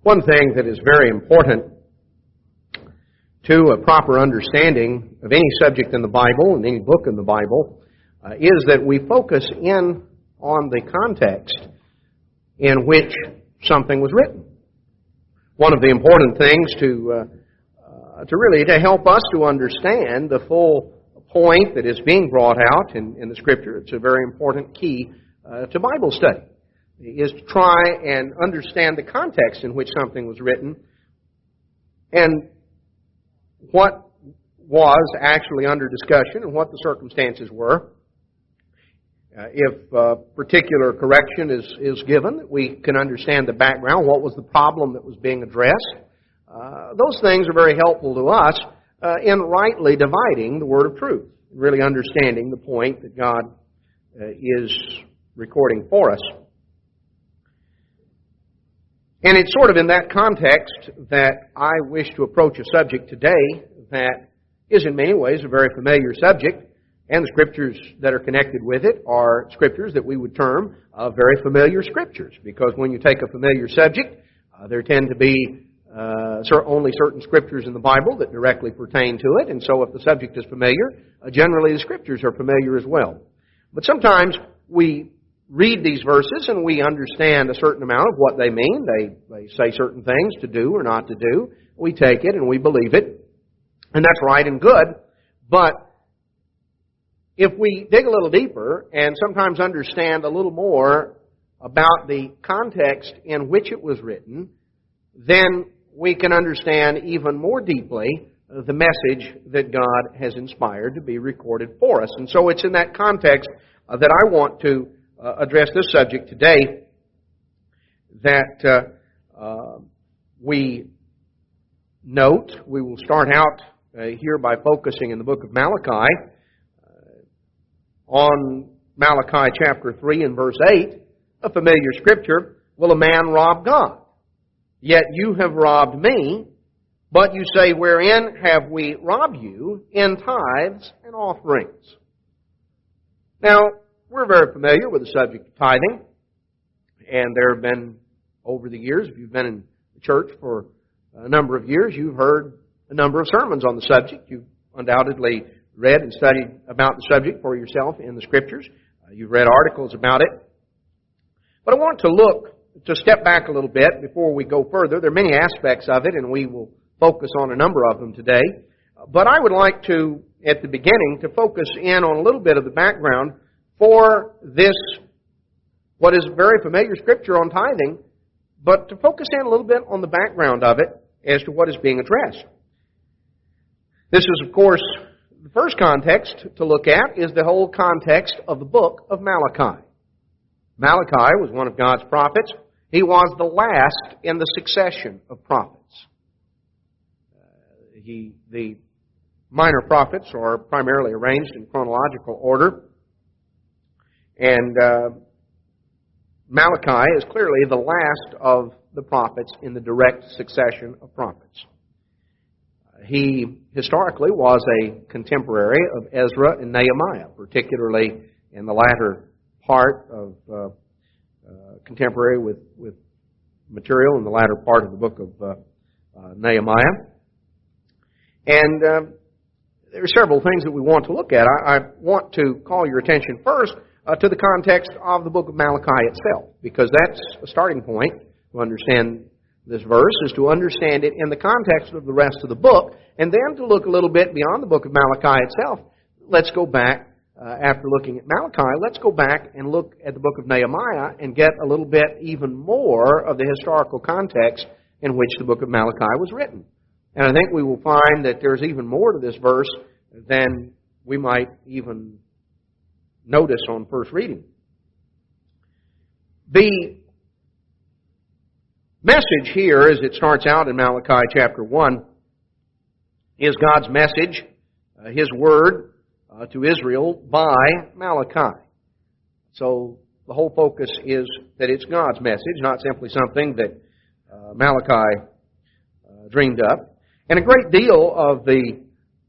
One thing that is very important to a proper understanding of any subject in the Bible and any book in the Bible is that we focus in on the context in which something was written. One of the important things to help us to understand the full point that is being brought out in the Scripture, it's a very important key to Bible study, is to try and understand the context in which something was written and what was actually under discussion and what the circumstances were. If a particular correction is given, we can understand the background, what was the problem that was being addressed. Those things are very helpful to us in rightly dividing the word of truth, really understanding the point that God is recording for us. And it's sort of in that context that I wish to approach a subject today that is in many ways a very familiar subject, and the Scriptures that are connected with it are Scriptures that we would term very familiar Scriptures, because when you take a familiar subject, there tend to be only certain Scriptures in the Bible that directly pertain to it, and so if the subject is familiar, generally the Scriptures are familiar as well. But sometimes we read these verses and we understand a certain amount of what they mean. They say certain things to do or not to do. We take it and we believe it, and that's right and good. But if we dig a little deeper and sometimes understand a little more about the context in which it was written, then we can understand even more deeply the message that God has inspired to be recorded for us. And so it's in that context that I want to address this subject today, that we note. We will start out here by focusing in the book of Malachi on Malachi chapter 3 and verse 8, a familiar scripture. Will a man rob God? Yet you have robbed me. But you say, wherein have we robbed you? In tithes and offerings. Now, we're very familiar with the subject of tithing, and there have been, over the years, if you've been in the church for a number of years, you've heard a number of sermons on the subject. You've undoubtedly read and studied about the subject for yourself in the Scriptures. You've read articles about it. But I want to step back a little bit before we go further. There are many aspects of it, and we will focus on a number of them today. But I would like to, at the beginning, to focus in on a little bit of the background for this, what is a very familiar scripture on tithing, but to focus in a little bit on the background of it as to what is being addressed. This is, of course, the first context to look at is the whole context of the book of Malachi. Malachi was one of God's prophets. He was the last in the succession of prophets. The minor prophets are primarily arranged in chronological order. And Malachi is clearly the last of the prophets in the direct succession of prophets. He historically was a contemporary of Ezra and Nehemiah, particularly in the latter part of contemporary with material in the latter part of the book of Nehemiah. And there are several things that we want to look at. I want to call your attention first to the context of the book of Malachi itself, because that's a starting point to understand this verse, is to understand it in the context of the rest of the book, and then to look a little bit beyond the book of Malachi itself. Let's go back, after looking at Malachi, let's go back and look at the book of Nehemiah and get a little bit even more of the historical context in which the book of Malachi was written. And I think we will find that there's even more to this verse than we might even notice on first reading. The message here, as it starts out in Malachi chapter 1, is God's message, His word to Israel by Malachi. So the whole focus is that it's God's message, not simply something that Malachi dreamed up. And a great deal of the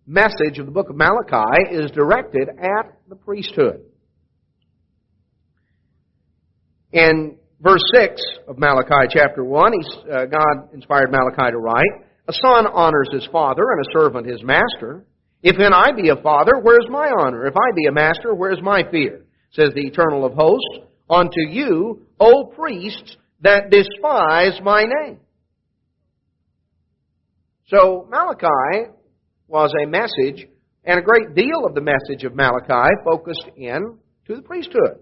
message of the book of Malachi is directed at the priesthood. And Verse 6 of Malachi chapter 1, God inspired Malachi to write, "A son honors his father, and a servant his master. If then I be a father, where's my honor? If I be a master, where's my fear? Says the Eternal of hosts, unto you, O priests, that despise my name." So Malachi was a message, and a great deal of the message of Malachi focused in to the priesthood.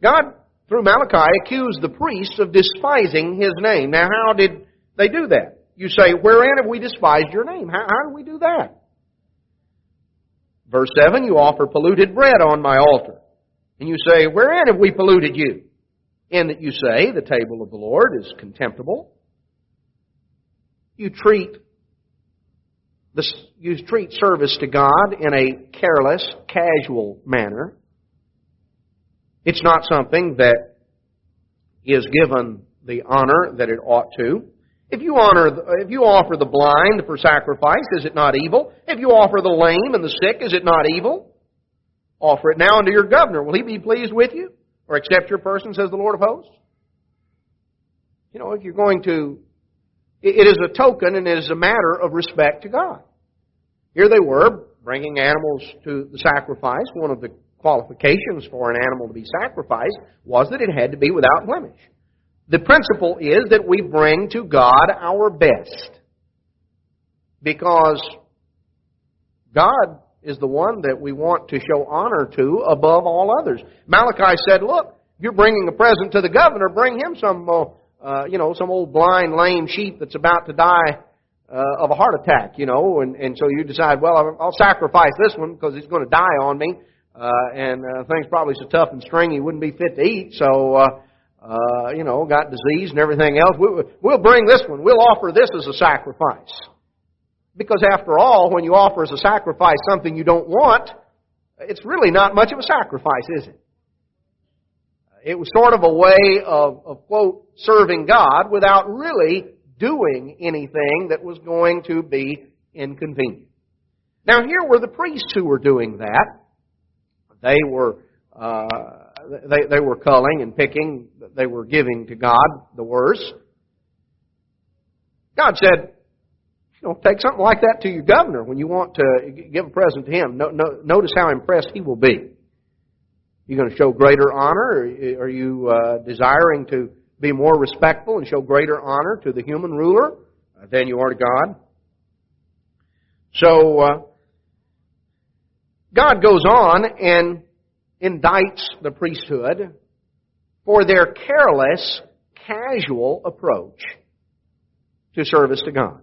God, through Malachi, accused the priests of despising His name. Now, how did they do that? You say, wherein have we despised your name? How do we do that? Verse 7, you offer polluted bread on my altar. And you say, wherein have we polluted you? In that you say, the table of the Lord is contemptible. You treat service to God in a careless, casual manner. It's not something that is given the honor that it ought to. If you offer the blind for sacrifice, is it not evil? If you offer the lame and the sick, is it not evil? Offer it now unto your governor. Will he be pleased with you? Or accept your person, says the Lord of hosts? You know, if you're going to... It is a token and it is a matter of respect to God. Here they were, bringing animals to the sacrifice. One of the qualifications for an animal to be sacrificed was that it had to be without blemish. The principle is that we bring to God our best, because God is the one that we want to show honor to above all others. Malachi said, look, if you're bringing a present to the governor, bring him some old blind, lame sheep that's about to die of a heart attack, and so you decide, well, I'll sacrifice this one because he's going to die on me, and things probably so tough and stringy he wouldn't be fit to eat, so, got disease and everything else. We'll bring this one. We'll offer this as a sacrifice. Because after all, when you offer as a sacrifice something you don't want, it's really not much of a sacrifice, is it? It was sort of a way of quote, serving God without really doing anything that was going to be inconvenient. Now here were the priests who were doing that. They were culling and picking. They were giving to God the worst. God said, take something like that to your governor when you want to give a present to him. Notice how impressed he will be. You going to show greater honor? Or are you desiring to be more respectful and show greater honor to the human ruler than you are to God? So, God goes on and indicts the priesthood for their careless, casual approach to service to God.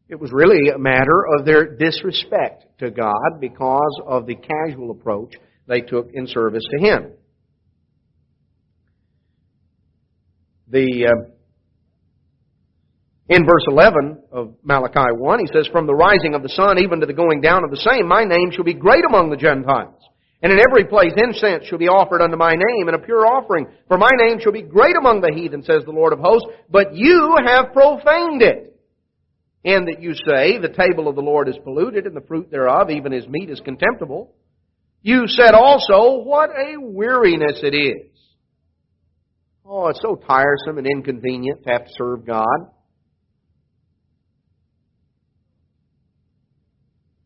It was really a matter of their disrespect to God because of the casual approach they took in service to Him. In verse 11 of Malachi 1, he says, "From the rising of the sun even to the going down of the same, my name shall be great among the Gentiles. And in every place incense shall be offered unto my name, and a pure offering. For my name shall be great among the heathen, says the Lord of hosts. But you have profaned it. And that you say, the table of the Lord is polluted, and the fruit thereof, even his meat, is contemptible. You said also, what a weariness it is." Oh, it's so tiresome and inconvenient to have to serve God.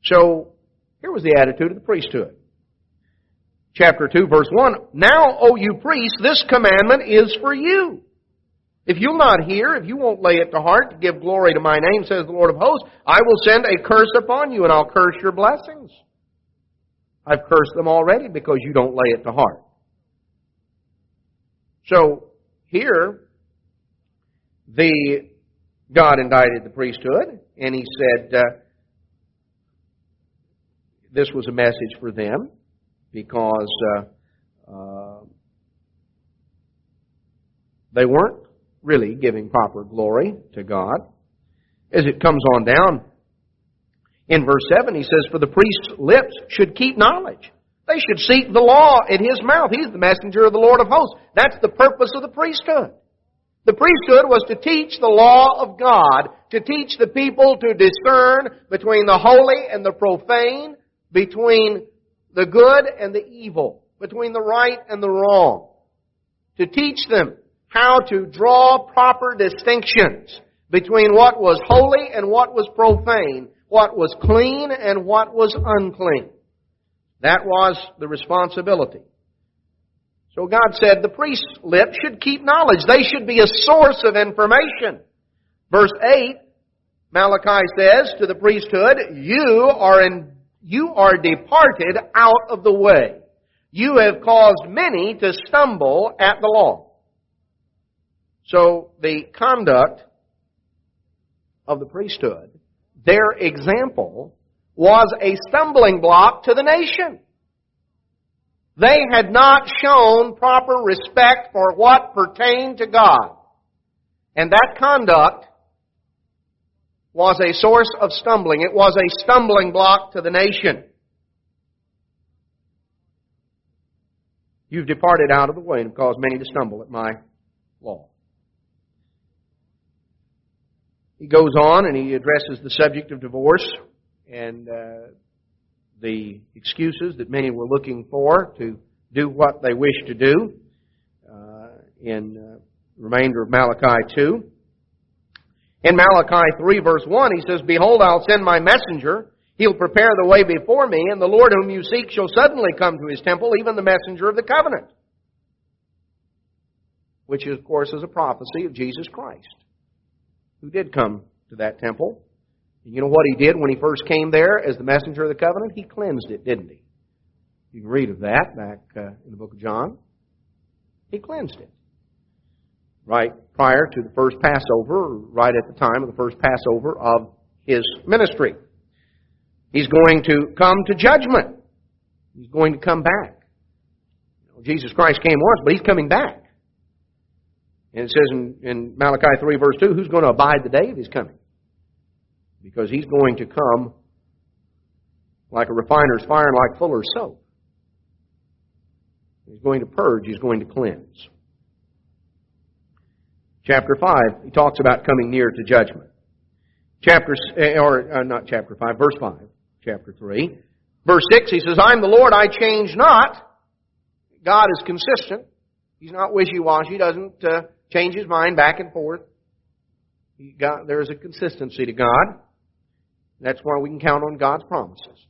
So, here was the attitude of the priesthood. Chapter 2, verse 1, "Now, O you priests, this commandment is for you. If you'll not hear, if you won't lay it to heart to give glory to my name, says the Lord of hosts, I will send a curse upon you, and I'll curse your blessings. I've cursed them already because you don't lay it to heart." So, here, God indicted the priesthood, and He said this was a message for them because they weren't really giving proper glory to God. As it comes on down, in verse 7, he says, "For the priest's lips should keep knowledge. They should seek the law at his mouth." He's the messenger of the Lord of hosts. That's the purpose of the priesthood. The priesthood was to teach the law of God, to teach the people to discern between the holy and the profane, between the good and the evil, between the right and the wrong. to teach them how to draw proper distinctions between what was holy and what was profane, what was clean and what was unclean. That was the responsibility. So God said the priest's lips should keep knowledge. They should be a source of information. Verse 8, Malachi says to the priesthood, you are departed out of the way. You have caused many to stumble at the law. So the conduct of the priesthood, their example, was a stumbling block to the nation. They had not shown proper respect for what pertained to God. And that conduct was a source of stumbling. It was a stumbling block to the nation. You've departed out of the way and have caused many to stumble at my law. He goes on and he addresses the subject of divorce and the excuses that many were looking for to do what they wish to do in the remainder of Malachi 2. In Malachi 3 verse 1 he says, behold, I'll send my messenger. He'll prepare the way before me, and the Lord whom you seek shall suddenly come to His temple, even the messenger of the covenant. Which, of course, is a prophecy of Jesus Christ, who did come to that temple. And you know what He did when He first came there as the messenger of the covenant? He cleansed it, didn't He? You can read of that back in the book of John. He cleansed it. Right prior to the first Passover, right at the time of the first Passover of His ministry. He's going to come to judgment. He's going to come back. Jesus Christ came once, but He's coming back. And it says in Malachi 3 verse 2, who's going to abide the day of His coming? Because He's going to come like a refiner's fire and like fuller's soap. He's going to purge. He's going to cleanse. Chapter 5, he talks about coming near to judgment. Not chapter 5, verse 5, chapter 3. Verse 6, he says, I'm the Lord, I change not. God is consistent. He's not wishy-washy. He doesn't change His mind back and forth. There is a consistency to God. That's why we can count on God's promises.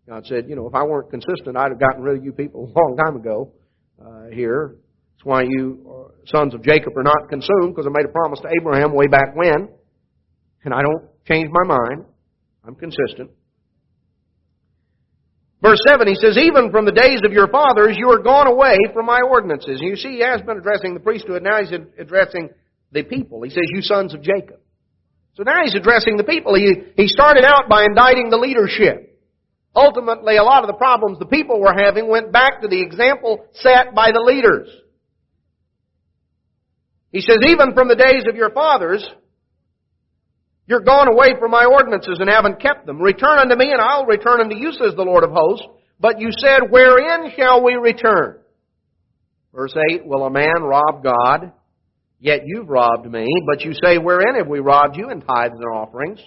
God said, if I weren't consistent, I'd have gotten rid of you people a long time ago here. That's why you sons of Jacob are not consumed, because I made a promise to Abraham way back when. And I don't change my mind. I'm consistent. Verse 7, he says, even from the days of your fathers, you are gone away from my ordinances. And you see, he has been addressing the priesthood. Now he's addressing the people. He says, you sons of Jacob. So now he's addressing the people. He started out by indicting the leadership. Ultimately, a lot of the problems the people were having went back to the example set by the leaders. He says, even from the days of your fathers, you're gone away from my ordinances and haven't kept them. Return unto me, and I'll return unto you, says the Lord of hosts. But you said, wherein shall we return? Verse 8, will a man rob God? Yet you've robbed me. But you say, wherein have we robbed you? In tithes and offerings.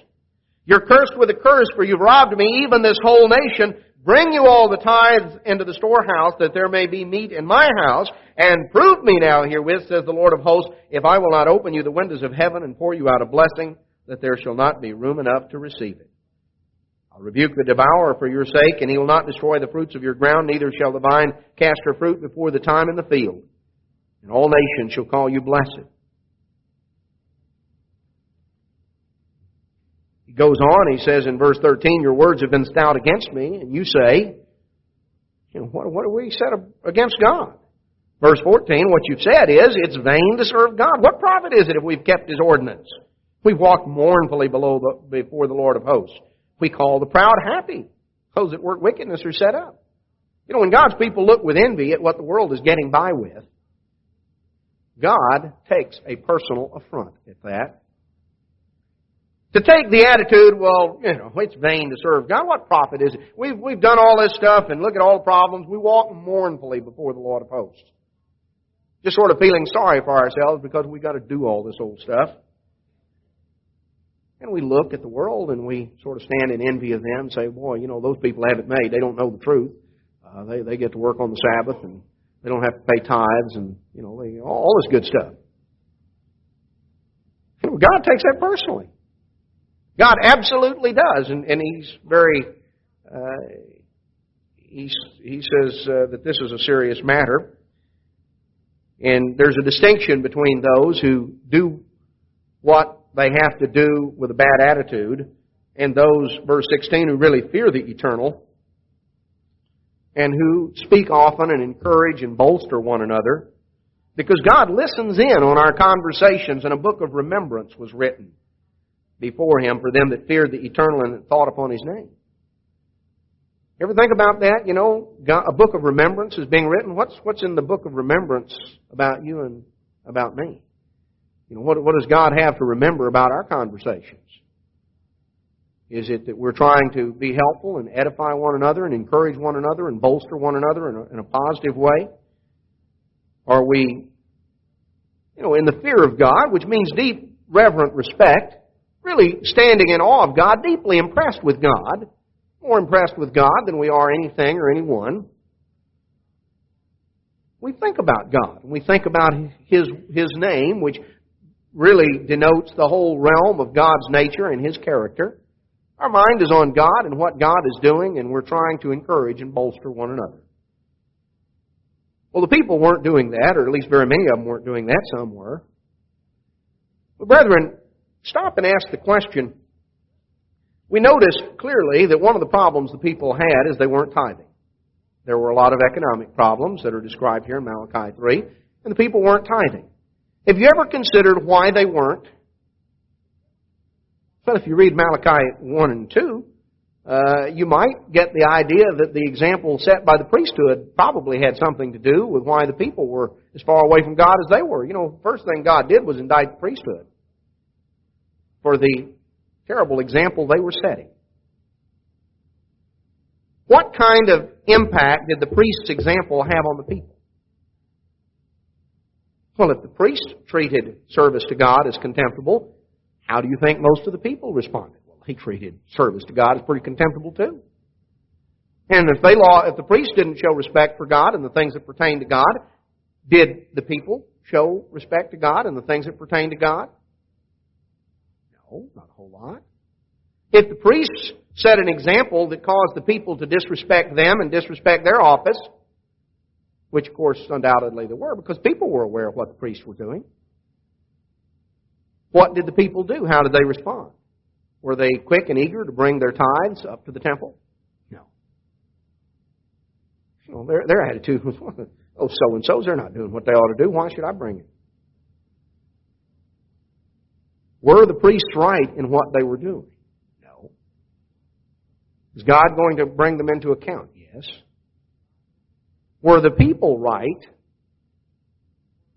You're cursed with a curse, for you've robbed me, even this whole nation. Bring you all the tithes into the storehouse, that there may be meat in my house. And prove me now herewith, says the Lord of hosts, if I will not open you the windows of heaven and pour you out a blessing, that there shall not be room enough to receive it. I'll rebuke the devourer for your sake, and he will not destroy the fruits of your ground, neither shall the vine cast her fruit before the time in the field. And all nations shall call you blessed. He goes on, he says in verse 13, your words have been stout against me, and you say, what have we said against God? Verse 14, what you've said is, it's vain to serve God. What profit is it if we've kept His ordinance? We've walked mournfully before the Lord of hosts. We call the proud happy. Those that work wickedness are set up. When God's people look with envy at what the world is getting by with, God takes a personal affront at that. To take the attitude, it's vain to serve God. What profit is it? We've done all this stuff, and look at all the problems. We walk mournfully before the Lord of hosts. Just sort of feeling sorry for ourselves because we've got to do all this old stuff. And we look at the world and we sort of stand in envy of them and say, boy, those people have it made. They don't know the truth. They get to work on the Sabbath and They don't have to pay tithes and, all this good stuff. God takes that personally. God absolutely does. And He's very, He says that this is a serious matter. And there's a distinction between those who do what they have to do with a bad attitude and those, verse 16, who really fear the eternal and who speak often and encourage and bolster one another, because God listens in on our conversations, and a book of remembrance was written before Him for them that feared the eternal and that thought upon His name. You ever think about that? A book of remembrance is being written. What's in the book of remembrance about you and about me? What does God have to remember about our conversations? Is it that we're trying to be helpful and edify one another and encourage one another and bolster one another in a positive way? Are we, in the fear of God, which means deep, reverent respect, really standing in awe of God, deeply impressed with God, more impressed with God than we are anything or anyone? We think about God, and we think about His name, which really denotes the whole realm of God's nature and His character. Our mind is on God and what God is doing, and we're trying to encourage and bolster one another. Well, the people weren't doing that, or at least very many of them weren't doing that. Some were. But brethren, stop and ask the question. We notice clearly that one of the problems the people had is they weren't tithing. There were a lot of economic problems that are described here in Malachi 3, and the people weren't tithing. Have you ever considered why they weren't? Well, if you read Malachi 1 and 2, you might get the idea that the example set by the priesthood probably had something to do with why the people were as far away from God as they were. First thing God did was indict the priesthood for the terrible example they were setting. What kind of impact did the priest's example have on the people? Well, if the priest treated service to God as contemptible, how do you think most of the people responded? Well, they treated service to God as pretty contemptible too. And if the priest didn't show respect for God and the things that pertain to God, did the people show respect to God and the things that pertain to God? No, not a whole lot. If the priests set an example that caused the people to disrespect them and disrespect their office, which of course undoubtedly they were, because people were aware of what the priests were doing, what did the people do? How did they respond? Were they quick and eager to bring their tithes up to the temple? No. Their attitude was, oh, so-and-sos, they're not doing what they ought to do. Why should I bring it? Were the priests right in what they were doing? No. Is God going to bring them into account? Yes. Were the people right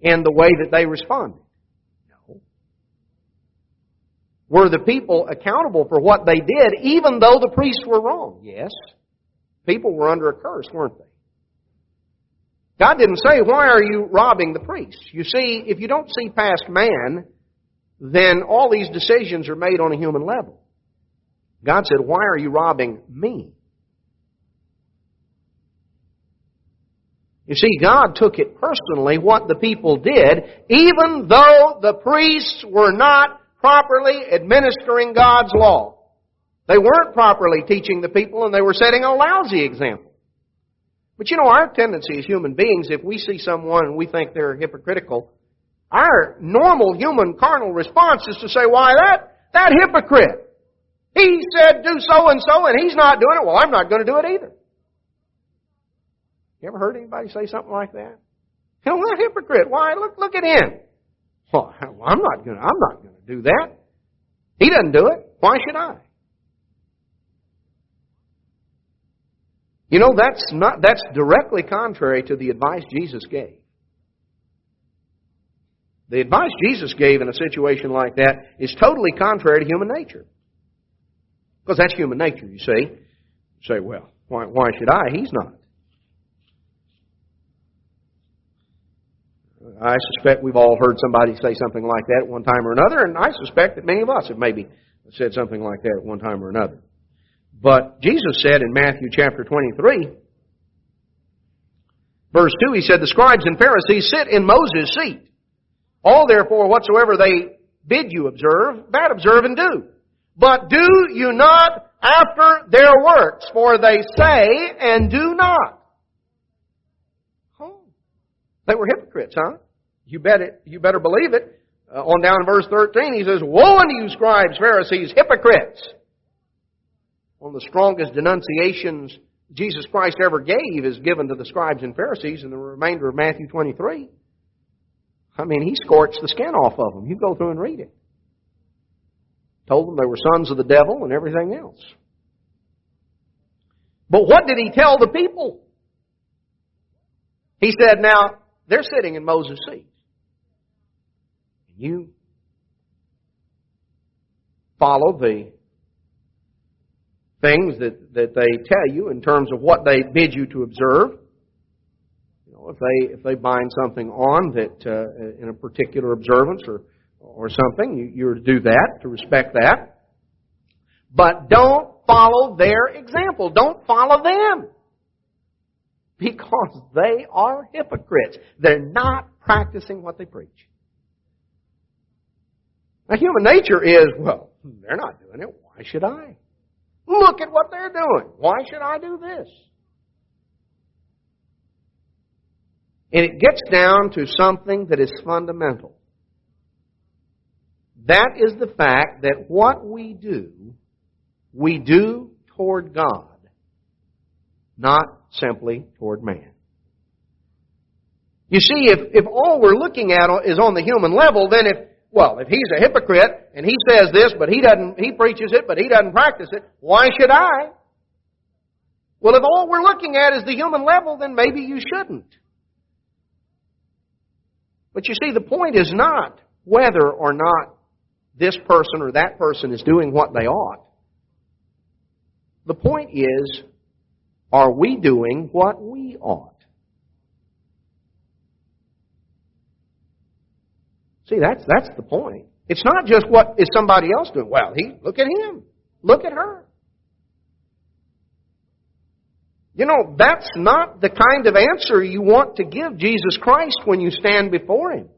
in the way that they responded? No. Were the people accountable for what they did, even though the priests were wrong? Yes. People were under a curse, weren't they? God didn't say, why are you robbing the priests? You see, if you don't see past man, then all these decisions are made on a human level. God said, why are you robbing me? You see, God took it personally what the people did, even though the priests were not properly administering God's law. They weren't properly teaching the people, and they were setting a lousy example. But our tendency as human beings, if we see someone and we think they're hypocritical, our normal human carnal response is to say, why, that hypocrite, he said do so and so, and he's not doing it. Well, I'm not going to do it either. You ever heard anybody say something like that? That hypocrite, why, look at him. Well, I'm not going to do that. He doesn't do it. Why should I? That's directly contrary to the advice Jesus gave. The advice Jesus gave in a situation like that is totally contrary to human nature. Because that's human nature, you see. You say, well, why should I? He's not. I suspect we've all heard somebody say something like that at one time or another, and I suspect that many of us have maybe said something like that at one time or another. But Jesus said in Matthew chapter 23, Verse 2, he said, the scribes and Pharisees sit in Moses' seat. All therefore whatsoever they bid you observe, that observe and do. But do you not after their works, for they say and do not. Oh, they were hypocrites, huh? You better believe it. On down in verse 13, he says, woe unto you, scribes, Pharisees, hypocrites! One of the strongest denunciations Jesus Christ ever gave is given to the scribes and Pharisees in the remainder of Matthew 23. I mean, he scorched the skin off of them. You go through and read it. Told them they were sons of the devil and everything else. But what did he tell the people? He said, now, they're sitting in Moses' seat. You follow the things that they tell you in terms of what they bid you to observe. You know, if they bind something on that in a particular observance or something, you're to do that, to respect that. But don't follow their example. Don't follow them. Because they are hypocrites. They're not practicing what they preach. Now, human nature is, well, they're not doing it. Why should I? Look at what they're doing. Why should I do this? And it gets down to something that is fundamental. That is the fact that what we do toward God, not simply toward man. You see, if all we're looking at is on the human level, then if he's a hypocrite and he says this, but he preaches it, but he doesn't practice it, why should I? Well, if all we're looking at is the human level, then maybe you shouldn't. But you see, the point is not whether or not this person or that person is doing what they ought. The point is, are we doing what we ought? See, that's the point. It's not just what is somebody else doing. Well, look at him. Look at her. You know, that's not the kind of answer you want to give Jesus Christ when you stand before Him.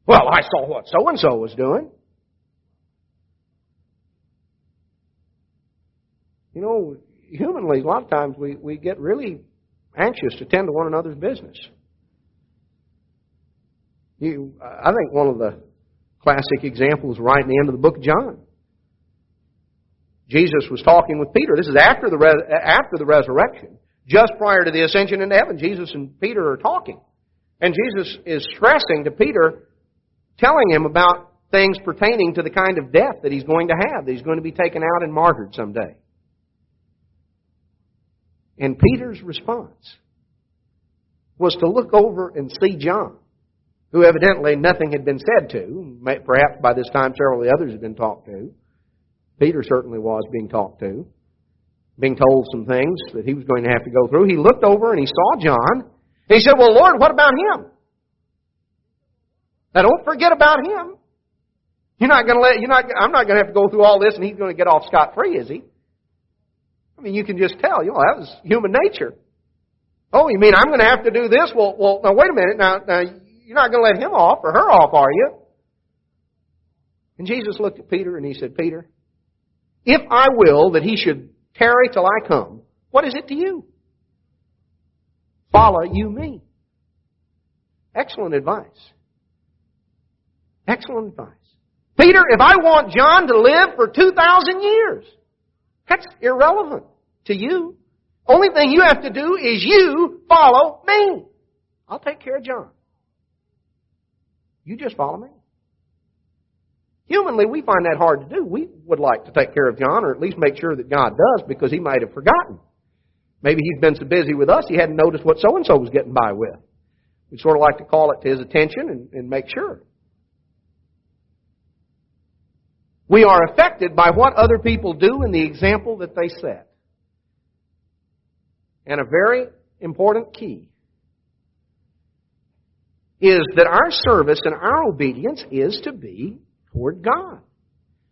Well, I saw what so-and-so was doing. You know, humanly, a lot of times we get really anxious to tend to one another's business. I think one of the classic examples right in the end of the book of John. Jesus was talking with Peter. This is after the resurrection. Just prior to the ascension into heaven, Jesus and Peter are talking. And Jesus is stressing to Peter, telling him about things pertaining to the kind of death that he's going to have, that he's going to be taken out and martyred someday. And Peter's response was to look over and see John, who evidently nothing had been said to. Perhaps by this time several of the others had been talked to. Peter certainly was being talked to, being told some things that he was going to have to go through. He looked over and he saw John, and he said, well, Lord, what about him? Now, don't forget about him. I'm not going to have to go through all this and he's going to get off scot-free, is he? I mean, you can just tell, that was human nature. Oh, you mean I'm going to have to do this? Well, now wait a minute. Now you're not going to let him off or her off, are you? And Jesus looked at Peter and he said, Peter, if I will that he should tarry till I come, what is it to you? Follow you me. Excellent advice. Excellent advice. Peter, if I want John to live for 2,000 years, that's irrelevant to you. Only thing you have to do is you follow me. I'll take care of John. You just follow me. Humanly, we find that hard to do. We would like to take care of John, or at least make sure that God does, because he might have forgotten. Maybe he's been so busy with us, he hadn't noticed what so-and-so was getting by with. We'd sort of like to call it to his attention and make sure. We are affected by what other people do and the example that they set. And a very important key is that our service and our obedience is to be toward God.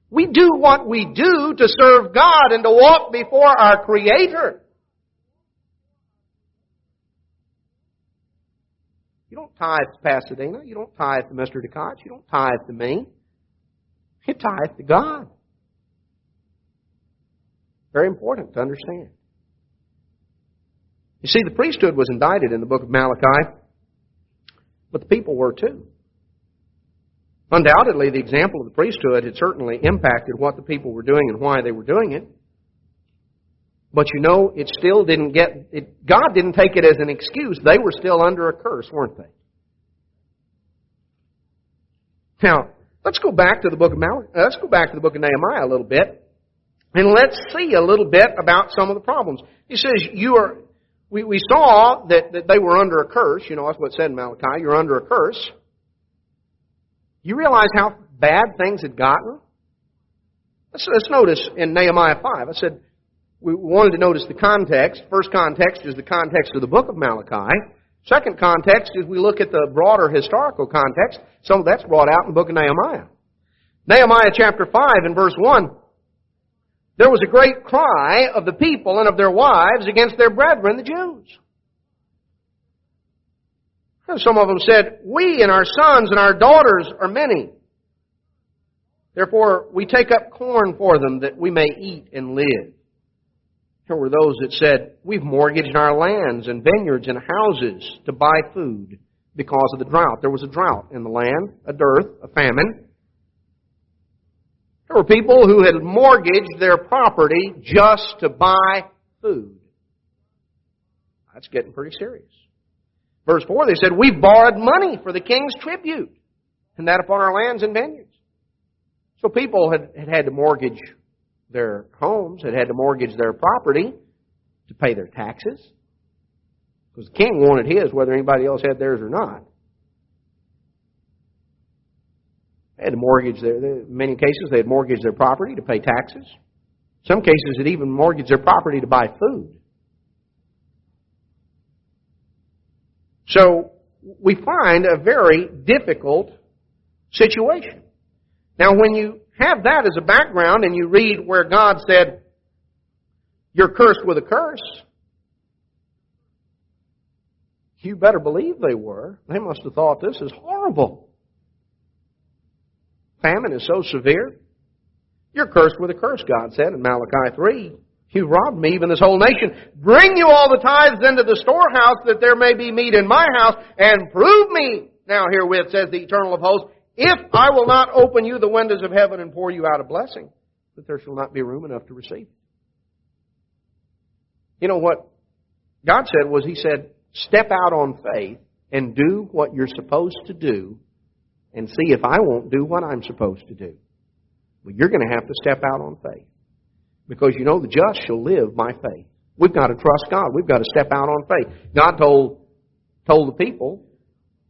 We do what we do to serve God and to walk before our Creator. tithe to Pasadena. You don't tithe to Mr. DeCotch. You don't tithe to me. You tithe to God. Very important to understand. You see, the priesthood was indicted in the book of Malachi, but the people were too. Undoubtedly, the example of the priesthood had certainly impacted what the people were doing and why they were doing it. But you know, it still didn't God didn't take it as an excuse. They were still under a curse, weren't they? Now, let's go back to the book of let's go back to the book of Nehemiah a little bit, and let's see a little bit about some of the problems. He says, we saw that they were under a curse. You know, that's what it said in Malachi. You're under a curse. You realize how bad things had gotten? Let's notice in Nehemiah 5. I said we wanted to notice the context. First context is the context of the book of Malachi. Second context is we look at the broader historical context. Some of that's brought out in the book of Nehemiah. Nehemiah chapter 5 and verse 1. There was a great cry of the people and of their wives against their brethren, the Jews. And some of them said, we and our sons and our daughters are many. Therefore, we take up corn for them that we may eat and live. There were those that said, we've mortgaged our lands and vineyards and houses to buy food because of the drought. There was a drought in the land, a dearth, a famine. There were people who had mortgaged their property just to buy food. That's getting pretty serious. Verse 4, they said, we've borrowed money for the king's tribute, and that upon our lands and vineyards. So people had to mortgage their homes, had to mortgage their property to pay their taxes. Because the king wanted his, whether anybody else had theirs or not. They had to mortgage in many cases, they had mortgaged their property to pay taxes. Some cases, they'd even mortgaged their property to buy food. So, we find a very difficult situation. Now, when you have that as a background and you read where God said, you're cursed with a curse, you better believe they were. They must have thought, this is horrible. Famine is so severe. You're cursed with a curse, God said in Malachi 3. You robbed me, even this whole nation. Bring you all the tithes into the storehouse, that there may be meat in my house, and prove me. Now herewith, says the Eternal of hosts, if I will not open you the windows of heaven and pour you out a blessing, that there shall not be room enough to receive. You know what God said was, He said, step out on faith and do what you're supposed to do, and see if I won't do what I'm supposed to do. Well, you're going to have to step out on faith. Because you know the just shall live by faith. We've got to trust God. We've got to step out on faith. God told the people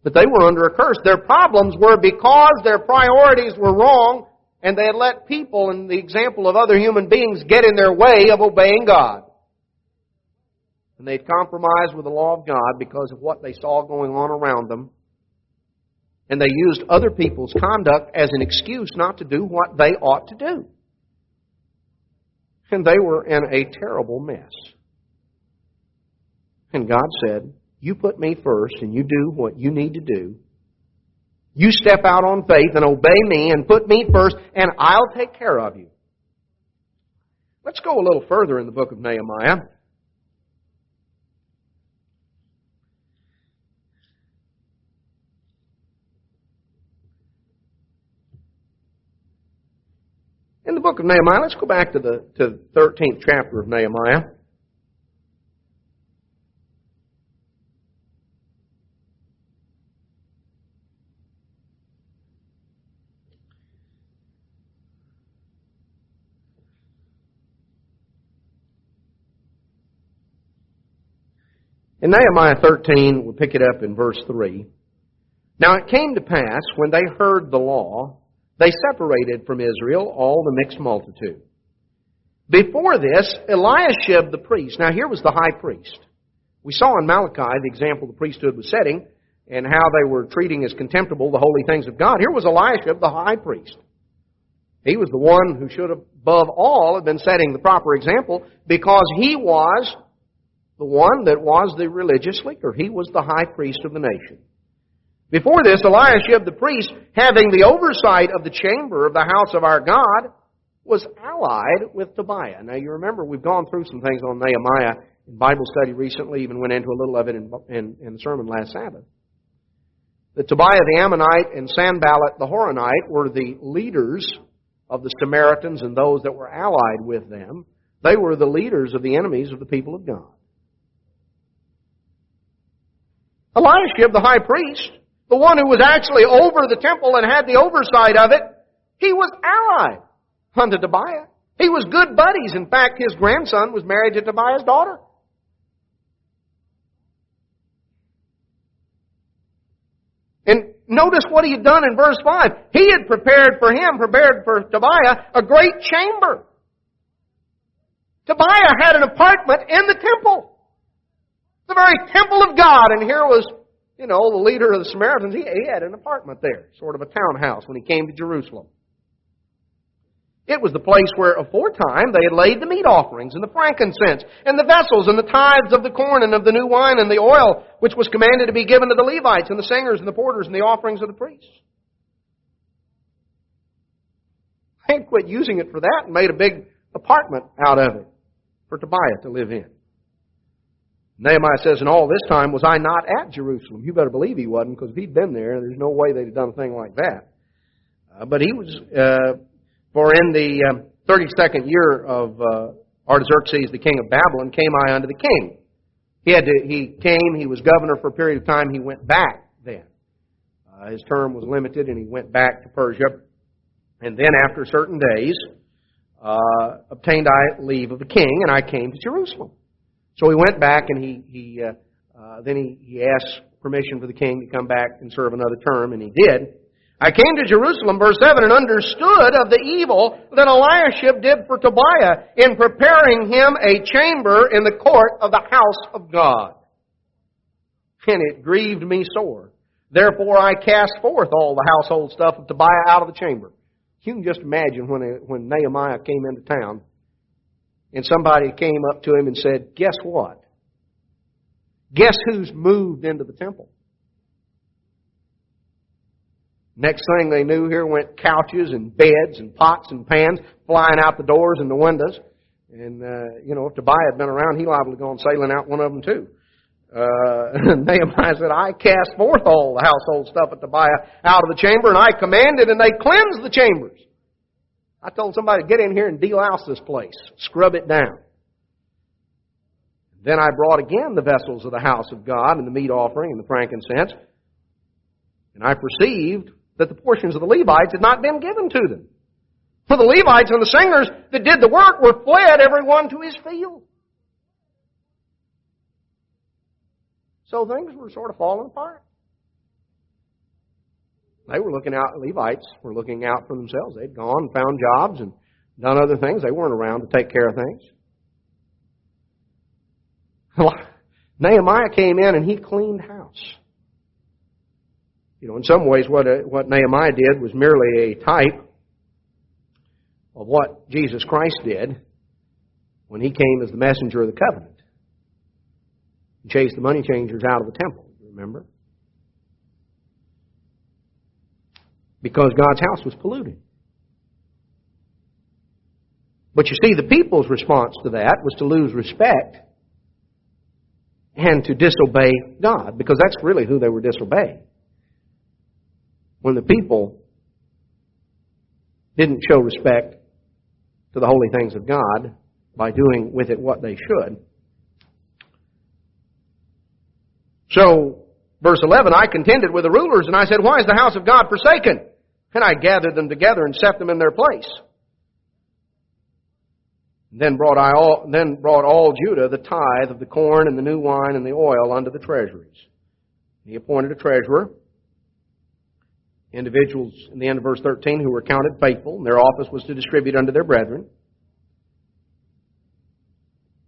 that they were under a curse. Their problems were because their priorities were wrong, and they had let people and the example of other human beings get in their way of obeying God. And they'd compromised with the law of God because of what they saw going on around them. And they used other people's conduct as an excuse not to do what they ought to do. And they were in a terrible mess. And God said, you put me first and you do what you need to do. You step out on faith and obey me and put me first, and I'll take care of you. Let's go a little further in the book of Nehemiah. In the book of Nehemiah, let's go back to the 13th chapter of Nehemiah. In Nehemiah 13, we'll pick it up in verse 3. Now it came to pass, when they heard the law, they separated from Israel all the mixed multitude. Before this, Eliashib the priest. Now here was the high priest. We saw in Malachi the example the priesthood was setting and how they were treating as contemptible the holy things of God. Here was Eliashib the high priest. He was the one who should have, above all, have been setting the proper example, because he was the one that was the religious leader. He was the high priest of the nation. Before this, Eliashib the priest, having the oversight of the chamber of the house of our God, was allied with Tobiah. Now you remember we've gone through some things on Nehemiah in Bible study recently, even went into a little of it in the sermon last Sabbath. That Tobiah the Ammonite and Sanballat the Horonite were the leaders of the Samaritans and those that were allied with them. They were the leaders of the enemies of the people of God. Eliashib the high priest, the one who was actually over the temple and had the oversight of it, he was allied unto Tobiah. He was good buddies. In fact, his grandson was married to Tobiah's daughter. And notice what he had done in verse 5. He had prepared for Tobiah, a great chamber. Tobiah had an apartment in the temple. The very temple of God. And here was, the leader of the Samaritans. He had an apartment there, sort of a townhouse when he came to Jerusalem. It was the place where aforetime they had laid the meat offerings and the frankincense and the vessels and the tithes of the corn and of the new wine and the oil, which was commanded to be given to the Levites and the singers and the porters and the offerings of the priests. They quit using it for that and made a big apartment out of it for Tobiah to live in. Nehemiah says, and all this time was I not at Jerusalem. You better believe he wasn't, because if he'd been there, there's no way they'd have done a thing like that. But he was... For in the 32nd year of Artaxerxes, the king of Babylon, came I unto the king. He was governor for a period of time. He went back then. His term was limited, and he went back to Persia. And then after certain days, obtained I leave of the king, and I came to Jerusalem. So he went back, and he asked permission for the king to come back and serve another term, and he did. I came to Jerusalem, verse 7, and understood of the evil that Eliashib did for Tobiah in preparing him a chamber in the court of the house of God. And it grieved me sore. Therefore I cast forth all the household stuff of Tobiah out of the chamber. You can just imagine when Nehemiah came into town and somebody came up to him and said, guess what? Guess who's moved into the temple? Next thing they knew, here went couches and beds and pots and pans flying out the doors and the windows. And, if Tobiah had been around, he'd liable to gone sailing out one of them too. Nehemiah said, I cast forth all the household stuff of Tobiah out of the chamber, and I commanded, and they cleansed the chambers. I told somebody, get in here and delouse this place. Scrub it down. Then I brought again the vessels of the house of God and the meat offering and the frankincense. And I perceived that the portions of the Levites had not been given to them. For the Levites and the singers that did the work were fled, every one to his field. So things were sort of falling apart. They were looking out, Levites were looking out for themselves. They'd gone and found jobs and done other things. They weren't around to take care of things. Nehemiah came in and he cleaned house. In some ways what Nehemiah did was merely a type of what Jesus Christ did when he came as the messenger of the covenant. He chased the money changers out of the temple, remember? Because God's house was polluted. But you see, the people's response to that was to lose respect and to disobey God, because that's really who they were disobeying. When the people didn't show respect to the holy things of God by doing with it what they should. So, verse 11, I contended with the rulers, and I said, why is the house of God forsaken? And I gathered them together and set them in their place. Then brought all Judah the tithe of the corn and the new wine and the oil unto the treasuries. He appointed a treasurer. Individuals in the end of verse 13 who were counted faithful, and their office was to distribute unto their brethren.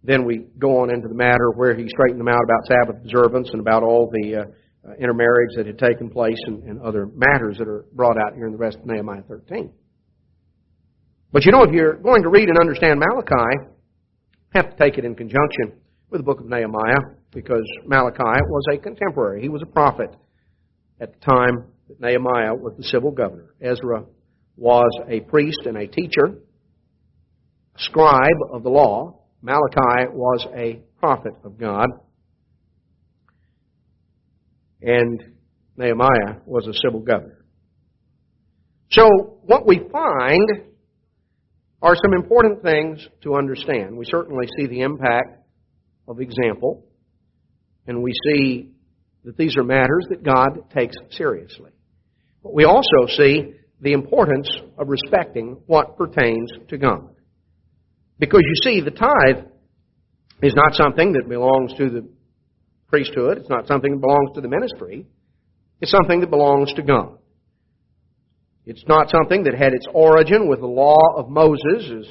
Then we go on into the matter where he straightened them out about Sabbath observance and about all the intermarriage that had taken place and other matters that are brought out here in the rest of Nehemiah 13. But if you're going to read and understand Malachi, you have to take it in conjunction with the book of Nehemiah, because Malachi was a contemporary. He was a prophet. at the time that Nehemiah was the civil governor. Ezra was a priest and a teacher, a scribe of the law. Malachi was a prophet of God. And Nehemiah was a civil governor. So what we find are some important things to understand. We certainly see the impact of example, and we see that these are matters that God takes seriously. But we also see the importance of respecting what pertains to God. Because you see, the tithe is not something that belongs to the priesthood. It's not something that belongs to the ministry. It's something that belongs to God. It's not something that had its origin with the law of Moses, as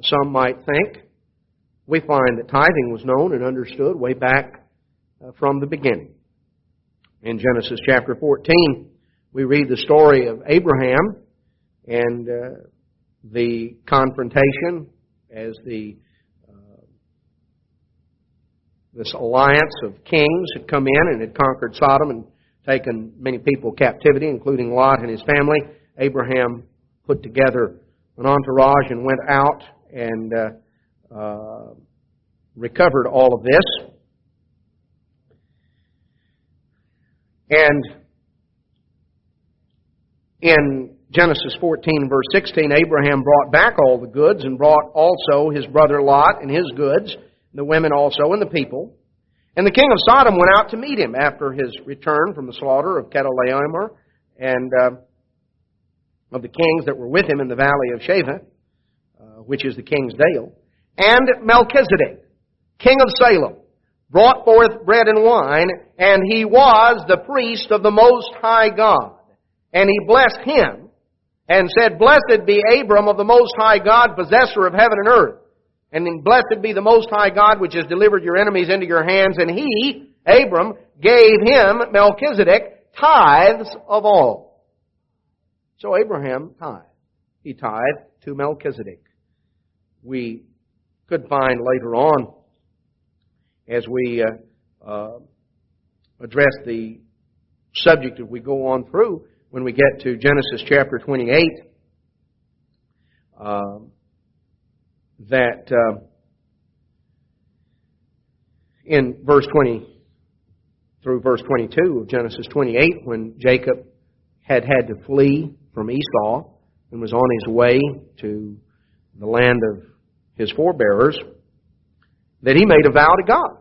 some might think. We find that tithing was known and understood way back from the beginning. In Genesis chapter 14, we read the story of Abraham and the confrontation as this alliance of kings had come in and had conquered Sodom and taken many people captivity, including Lot and his family. Abraham put together an entourage and went out and recovered all of this. And in Genesis 14, verse 16, Abraham brought back all the goods and brought also his brother Lot and his goods, the women also and the people. And the king of Sodom went out to meet him after his return from the slaughter of Chedorlaomer and of the kings that were with him in the valley of Shaveh, which is the king's dale. And Melchizedek, king of Salem, brought forth bread and wine, and he was the priest of the Most High God. And he blessed him and said, Blessed be Abram of the Most High God, possessor of heaven and earth. And blessed be the Most High God, which has delivered your enemies into your hands. And he, Abram, gave him, Melchizedek, tithes of all. So Abraham tithed. He tithed to Melchizedek. We could find later on, as we address the subject as we go on through, when we get to Genesis chapter 28, that in verse 20 through verse 22 of Genesis 28, when Jacob had to flee from Esau and was on his way to the land of his forebearers, that he made a vow to God.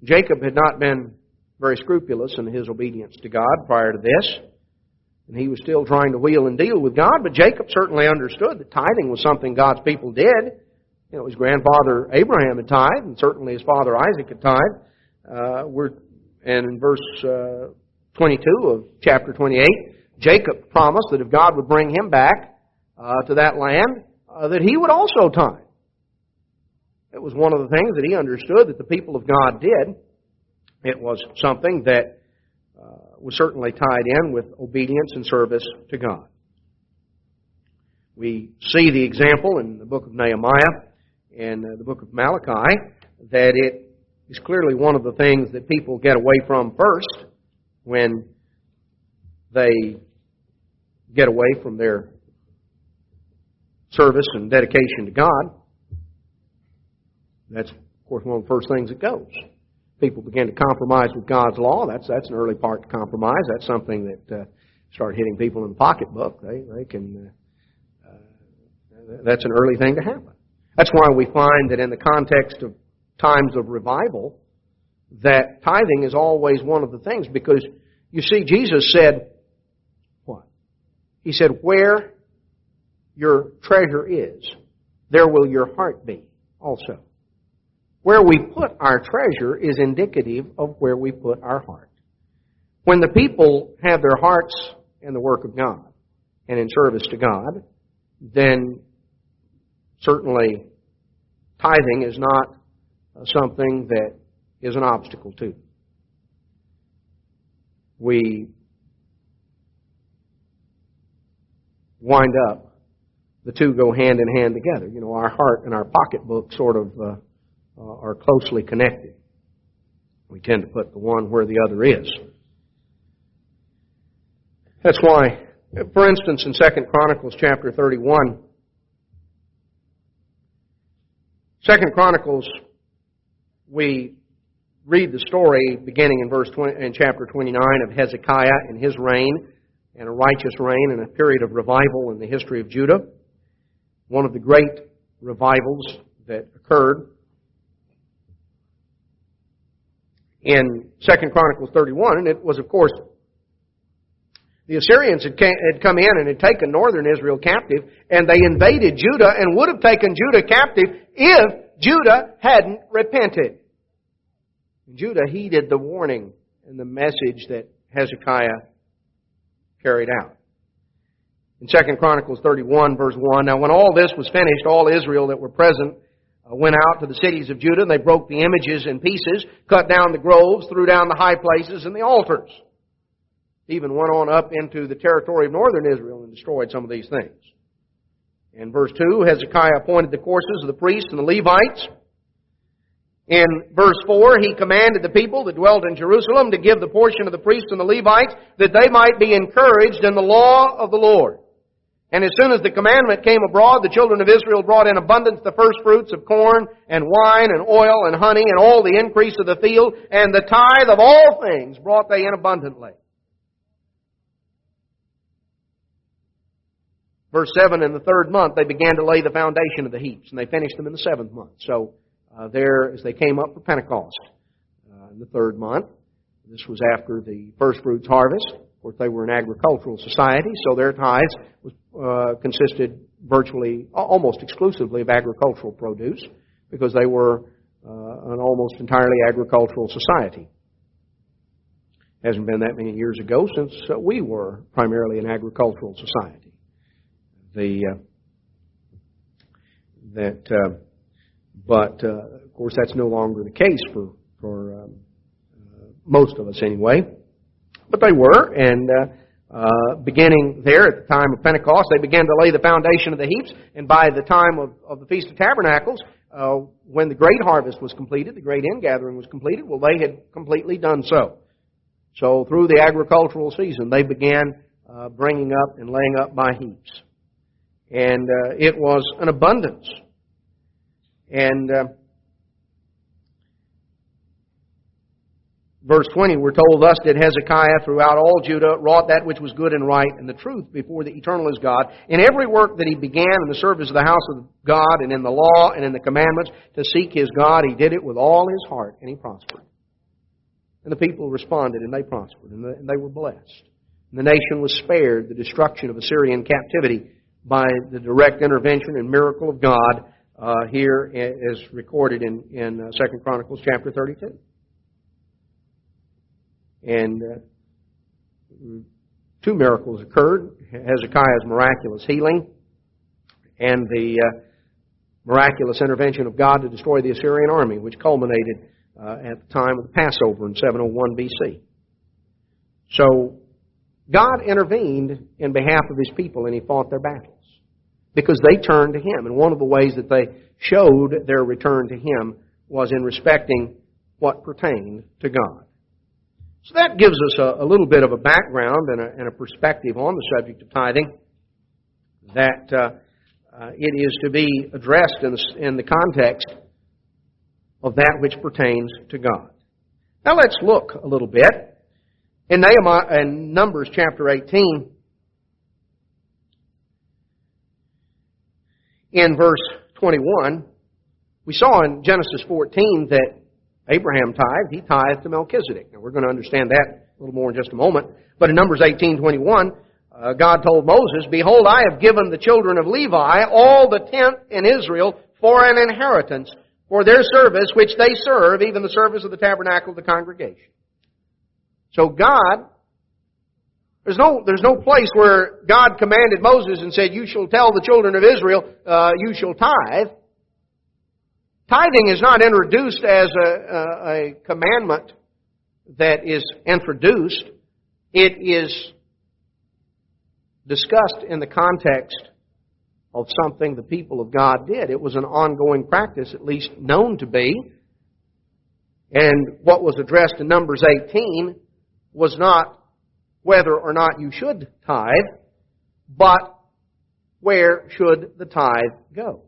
Jacob had not been very scrupulous in his obedience to God prior to this, and he was still trying to wheel and deal with God, but Jacob certainly understood that tithing was something God's people did. You know, his grandfather Abraham had tithed, and certainly his father Isaac had tithed. And in verse 22 of chapter 28, Jacob promised that if God would bring him back to that land, that he would also tithe. It was one of the things that he understood that the people of God did. It was something that was certainly tied in with obedience and service to God. We see the example in the book of Nehemiah and the book of Malachi that it is clearly one of the things that people get away from first when they get away from their service and dedication to God. That's, of course, one of the first things that goes. People begin to compromise with God's law. That's an early part to compromise. That's something that start hitting people in the pocketbook. They can. That's an early thing to happen. That's why we find that in the context of times of revival, that tithing is always one of the things. Because you see, Jesus said, what? He said, "Where your treasure is, there will your heart be also." Where we put our treasure is indicative of where we put our heart. When the people have their hearts in the work of God and in service to God, then certainly tithing is not something that is an obstacle to them. We wind up, the two go hand in hand together. You know, our heart and our pocketbook sort of are closely connected. We tend to put the one where the other is. That's why, for instance, in 2 Chronicles chapter 31, 2 Chronicles, we read the story beginning in chapter 29 of Hezekiah and his reign, and a righteous reign and a period of revival in the history of Judah. One of the great revivals that occurred. In 2 Chronicles 31, and it was, of course, the Assyrians had come in and had taken northern Israel captive, and they invaded Judah and would have taken Judah captive if Judah hadn't repented. And Judah heeded the warning and the message that Hezekiah carried out. In 2 Chronicles 31, verse 1, now when all this was finished, all Israel that were present went out to the cities of Judah, and they broke the images in pieces, cut down the groves, threw down the high places and the altars. Even went on up into the territory of northern Israel and destroyed some of these things. In verse 2, Hezekiah appointed the courses of the priests and the Levites. In verse 4, he commanded the people that dwelt in Jerusalem to give the portion of the priests and the Levites that they might be encouraged in the law of the Lord. And as soon as the commandment came abroad, the children of Israel brought in abundance the first fruits of corn and wine and oil and honey and all the increase of the field, and the tithe of all things brought they in abundantly. Verse 7, in the third month they began to lay the foundation of the heaps, and they finished them in the seventh month. So as they came up for Pentecost in the third month, this was after the first fruits harvest. Of course, they were an agricultural society, so their tithes consisted virtually, almost exclusively of agricultural produce, because they were an almost entirely agricultural society. Hasn't been that many years ago since we were primarily an agricultural society. But of course, that's no longer the case for most of us anyway. But they were, and beginning there at the time of Pentecost, they began to lay the foundation of the heaps, and by the time of the Feast of Tabernacles, when the great harvest was completed, the great ingathering was completed, well, they had completely done so. So through the agricultural season, they began bringing up and laying up by heaps. And it was an abundance. And verse 20, we're told, thus did Hezekiah throughout all Judah wrought that which was good and right and the truth before the eternal is God. In every work that he began in the service of the house of God and in the law and in the commandments to seek his God, he did it with all his heart, and he prospered. And the people responded, and they prospered, and they were blessed. And the nation was spared the destruction of Assyrian captivity by the direct intervention and miracle of God here as recorded in 2 Chronicles chapter 32. And two miracles occurred. Hezekiah's miraculous healing and the miraculous intervention of God to destroy the Assyrian army, which culminated at the time of the Passover in 701 BC. So God intervened in behalf of His people, and He fought their battles because they turned to Him. And one of the ways that they showed their return to Him was in respecting what pertained to God. So that gives us a little bit of a background and a perspective on the subject of tithing, that it is to be addressed in the context of that which pertains to God. Now let's look a little bit. In Numbers chapter 18, in verse 21, we saw in Genesis 14 that Abraham tithed. He tithed to Melchizedek. Now we're going to understand that a little more in just a moment. But in Numbers 18:21, God told Moses, "Behold, I have given the children of Levi all the tenth in Israel for an inheritance, for their service which they serve, even the service of the tabernacle of the congregation." So God, there's no place where God commanded Moses and said, "You shall tell the children of Israel, you shall tithe." Tithing is not introduced as a commandment that is introduced. It is discussed in the context of something the people of God did. It was an ongoing practice, at least known to be. And what was addressed in Numbers 18 was not whether or not you should tithe, but where should the tithe go?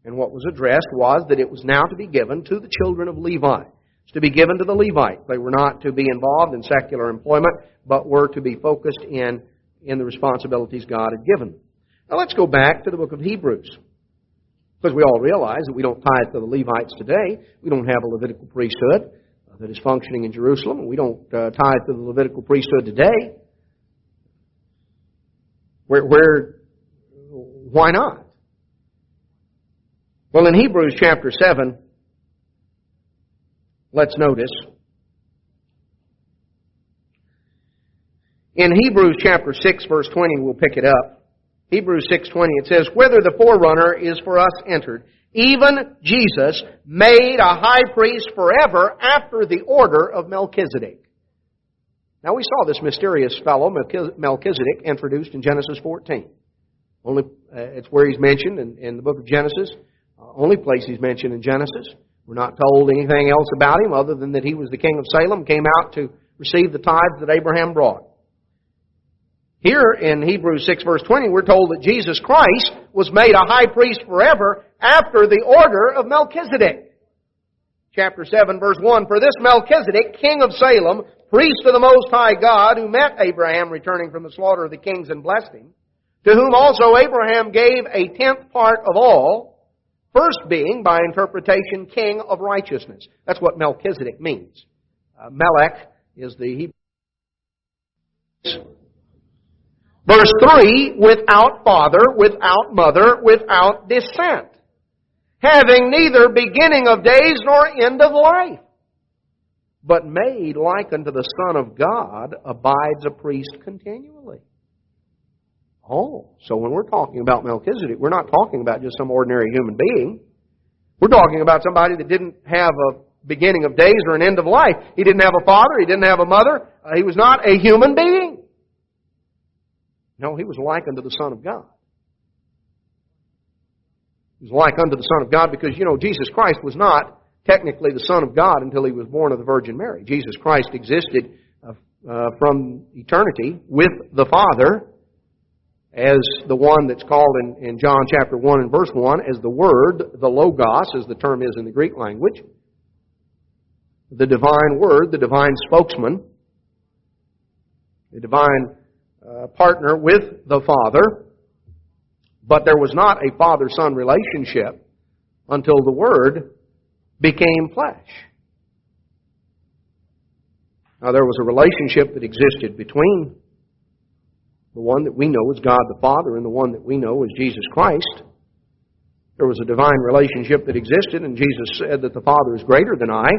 And what was addressed was that it was now to be given to the children of Levi. It's to be given to the Levites. They were not to be involved in secular employment, but were to be focused in the responsibilities God had given them. Now let's go back to the book of Hebrews. Because we all realize that we don't tithe to the Levites today. We don't have a Levitical priesthood that is functioning in Jerusalem. We don't tithe to the Levitical priesthood today. Why not? Well, in Hebrews chapter 7, let's notice. In Hebrews chapter 6, verse 20, we'll pick it up. Hebrews 6:20, it says, "Whither the forerunner is for us entered, even Jesus, made a high priest forever after the order of Melchizedek." Now we saw this mysterious fellow, Melchizedek, introduced in Genesis 14. It's where he's mentioned in the book of Genesis. Only place he's mentioned in Genesis. We're not told anything else about him other than that he was the king of Salem, came out to receive the tithes that Abraham brought. Here in Hebrews 6 verse 20, we're told that Jesus Christ was made a high priest forever after the order of Melchizedek. Chapter 7 verse 1, "For this Melchizedek, king of Salem, priest of the Most High God, who met Abraham returning from the slaughter of the kings and blessed him, to whom also Abraham gave a tenth part of all, first being, by interpretation, king of righteousness." That's what Melchizedek means. Melech is the Hebrew. Verse 3, "Without father, without mother, without descent, having neither beginning of days nor end of life, but made like unto the Son of God, abides a priest continually." Oh, so when we're talking about Melchizedek, we're not talking about just some ordinary human being. We're talking about somebody that didn't have a beginning of days or an end of life. He didn't have a father. He didn't have a mother. He was not a human being. No, he was like unto the Son of God. He was like unto the Son of God because, Jesus Christ was not technically the Son of God until he was born of the Virgin Mary. Jesus Christ existed from eternity with the Father as the one that's called in John chapter 1 and verse 1 as the Word, the Logos, as the term is in the Greek language, the divine Word, the divine spokesman, the divine partner with the Father, but there was not a father-son relationship until the Word became flesh. Now there was a relationship that existed between the one that we know as God the Father and the one that we know as Jesus Christ. There was a divine relationship that existed, and Jesus said that the Father is greater than I.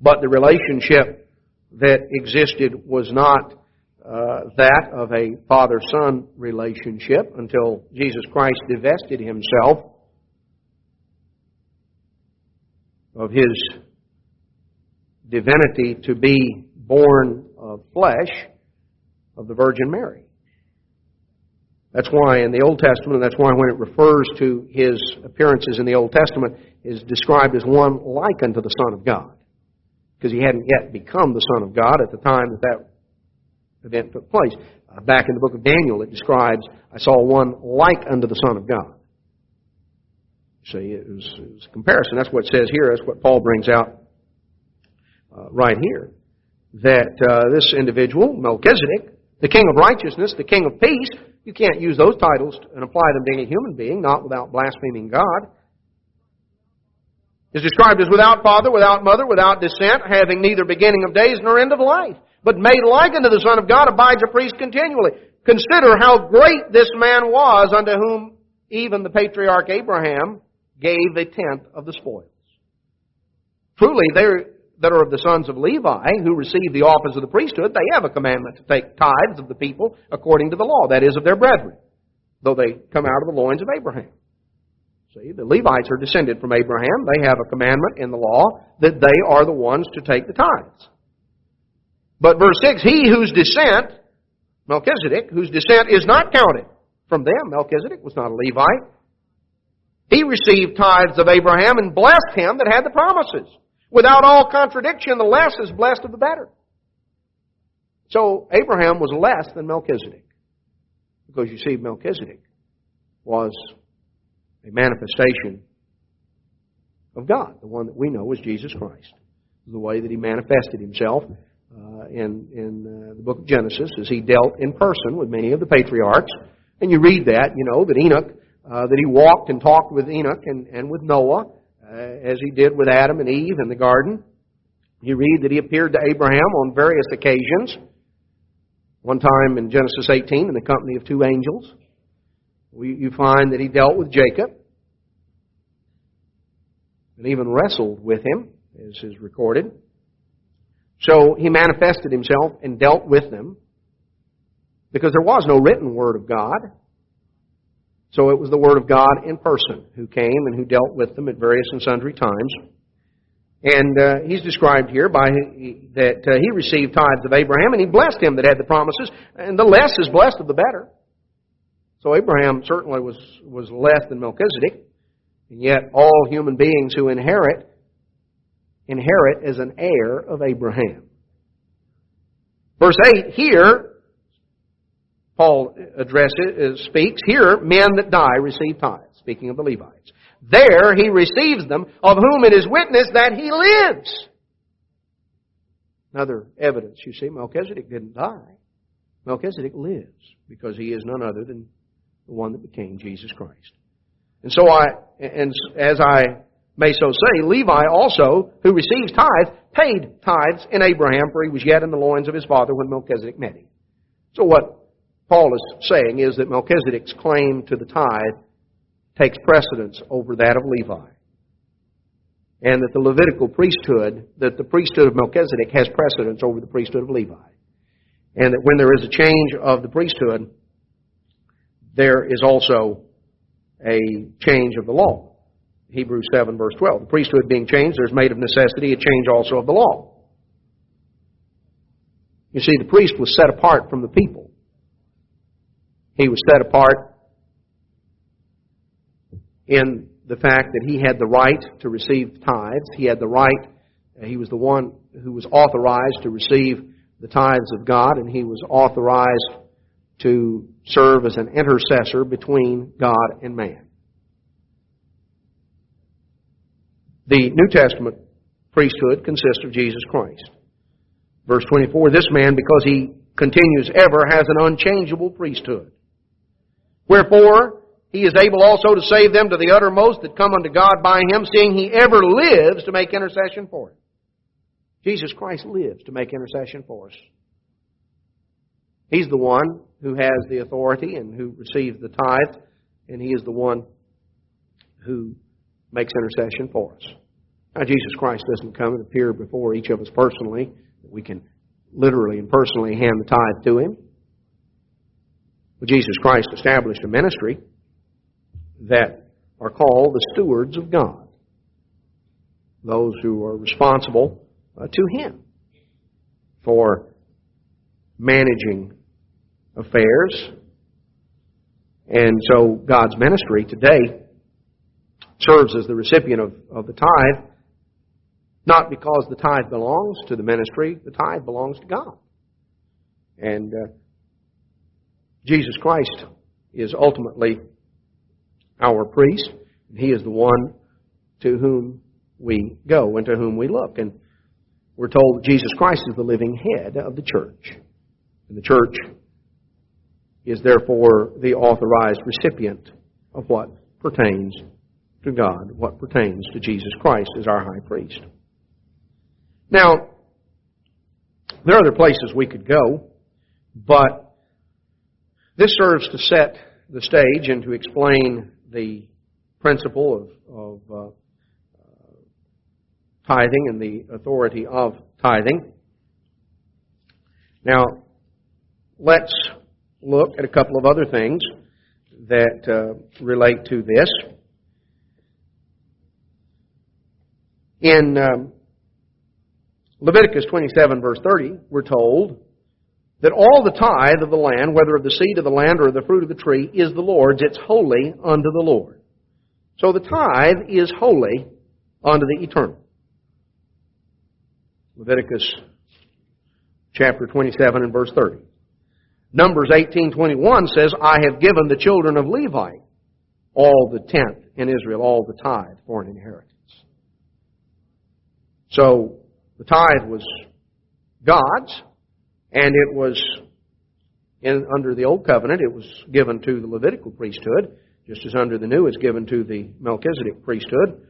But the relationship that existed was not that of a father-son relationship until Jesus Christ divested himself of his divinity to be born of flesh of the Virgin Mary. That's why in the Old Testament, that's why when it refers to his appearances in the Old Testament, is described as one like unto the Son of God. Because he hadn't yet become the Son of God at the time that event took place. Back in the book of Daniel, it describes, "I saw one like unto the Son of God." See, it was a comparison. That's what it says here. That's what Paul brings out right here. That this individual, Melchizedek, the king of righteousness, the king of peace, you can't use those titles and apply them to any human being, not without blaspheming God, is described as without father, without mother, without descent, having neither beginning of days nor end of life, but made like unto the Son of God, abides a priest continually. Consider how great this man was, unto whom even the patriarch Abraham gave a tenth of the spoils. Truly, they that are of the sons of Levi, who receive the office of the priesthood, they have a commandment to take tithes of the people according to the law, that is, of their brethren, though they come out of the loins of Abraham. See, the Levites are descended from Abraham. They have a commandment in the law that they are the ones to take the tithes. But verse 6, "He whose descent," Melchizedek, "whose descent is not counted from them," Melchizedek was not a Levite, "he received tithes of Abraham and blessed him that had the promises. Without all contradiction, the less is blessed of the better." So Abraham was less than Melchizedek. Because you see, Melchizedek was a manifestation of God, the one that we know as Jesus Christ. The way that He manifested Himself in the book of Genesis as He dealt in person with many of the patriarchs. And you read that, you know, that Enoch, that He walked and talked with Enoch and with Noah, as He did with Adam and Eve in the garden. You read that He appeared to Abraham on various occasions. One time in Genesis 18 in the company of 2 angels. You find that He dealt with Jacob and even wrestled with him, as is recorded. So He manifested Himself and dealt with them because there was no written Word of God. So it was the Word of God in person who came and who dealt with them at various and sundry times. And He's described here by that He received tithes of Abraham, and He blessed him that had the promises, and the less is blessed of the better. So Abraham certainly was less than Melchizedek, and yet all human beings who inherit as an heir of Abraham. Verse 8, here, Paul speaks, here men that die receive tithes, speaking of the Levites. There he receives them, of whom it is witnessed that he lives. Another evidence, you see, Melchizedek didn't die. Melchizedek lives, because he is none other than the one that became Jesus Christ. And so as I may so say, Levi also, who receives tithes, paid tithes in Abraham, for he was yet in the loins of his father when Melchizedek met him. So what Paul is saying is that Melchizedek's claim to the tithe takes precedence over that of Levi. And that the Levitical priesthood, that the priesthood of Melchizedek has precedence over the priesthood of Levi. And that when there is a change of the priesthood, there is also a change of the law. Hebrews 7 verse 12. The priesthood being changed, there's made of necessity a change also of the law. You see, the priest was set apart from the people. He was set apart in the fact that he had the right to receive tithes. He had the right, he was the one who was authorized to receive the tithes of God, and he was authorized to serve as an intercessor between God and man. The New Testament priesthood consists of Jesus Christ. Verse 24, this man, because he continues ever, has an unchangeable priesthood. Wherefore, he is able also to save them to the uttermost that come unto God by him, seeing he ever lives to make intercession for them. Jesus Christ lives to make intercession for us. He's the one who has the authority and who receives the tithe, and He is the one who makes intercession for us. Now, Jesus Christ doesn't come and appear before each of us personally. We can literally and personally hand the tithe to Him. But Jesus Christ established a ministry that are called the stewards of God. Those who are responsible to Him for managing affairs. And so God's ministry today serves as the recipient of the tithe, not because the tithe belongs to the ministry, the tithe belongs to God. And Jesus Christ is ultimately our priest, and He is the one to whom we go and to whom we look. And we're told that Jesus Christ is the living head of the church. And the church is therefore the authorized recipient of what pertains to God, what pertains to Jesus Christ as our high priest. Now, there are other places we could go, but this serves to set the stage and to explain the principle of tithing and the authority of tithing. Now, let's look at a couple of other things that relate to this. In Leviticus 27, verse 30, we're told that all the tithe of the land, whether of the seed of the land or of the fruit of the tree, is the Lord's. It's holy unto the Lord. So the tithe is holy unto the eternal. Leviticus chapter 27 and verse 30. Numbers 18:21 says, I have given the children of Levi all the tenth in Israel, all the tithe for an inheritance. So the tithe was God's, and it was under the Old Covenant, it was given to the Levitical priesthood, just as under the New it's given to the Melchizedek priesthood.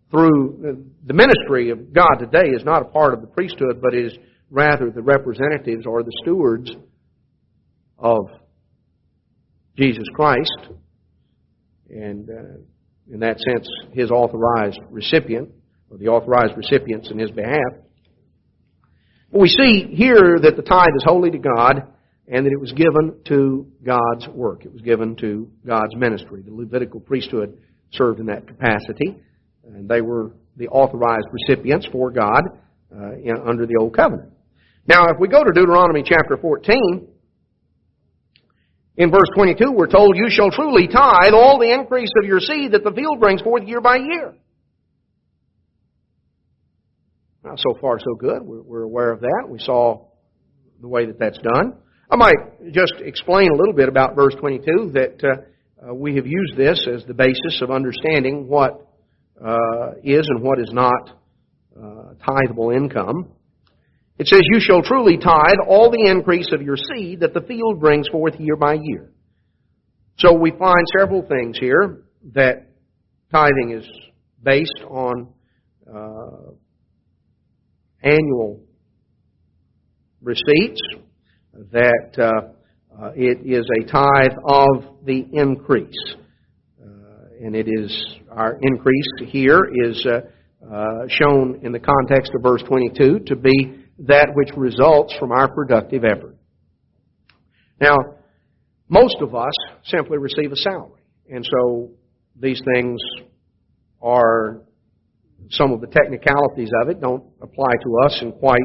Through the ministry of God today is not a part of the priesthood, but is rather the representatives or the stewards of Jesus Christ, and in that sense, His authorized recipient, or the authorized recipients in His behalf. But we see here that the tithe is holy to God, and that it was given to God's work. It was given to God's ministry. The Levitical priesthood served in that capacity, and they were the authorized recipients for God under the Old Covenant. Now, if we go to Deuteronomy chapter 14, in verse 22, we're told, you shall truly tithe all the increase of your seed that the field brings forth year by year. Now, so far so good. We're aware of that. We saw the way that that's done. I might just explain a little bit about verse 22, that we have used this as the basis of understanding what is and what is not tithable income. It says, you shall truly tithe all the increase of your seed that the field brings forth year by year. So we find several things here that tithing is based on annual receipts, that it is a tithe of the increase. And it is, our increase here is shown in the context of verse 22 to be that which results from our productive effort. Now, most of us simply receive a salary. And so these things are, some of the technicalities of it don't apply to us in quite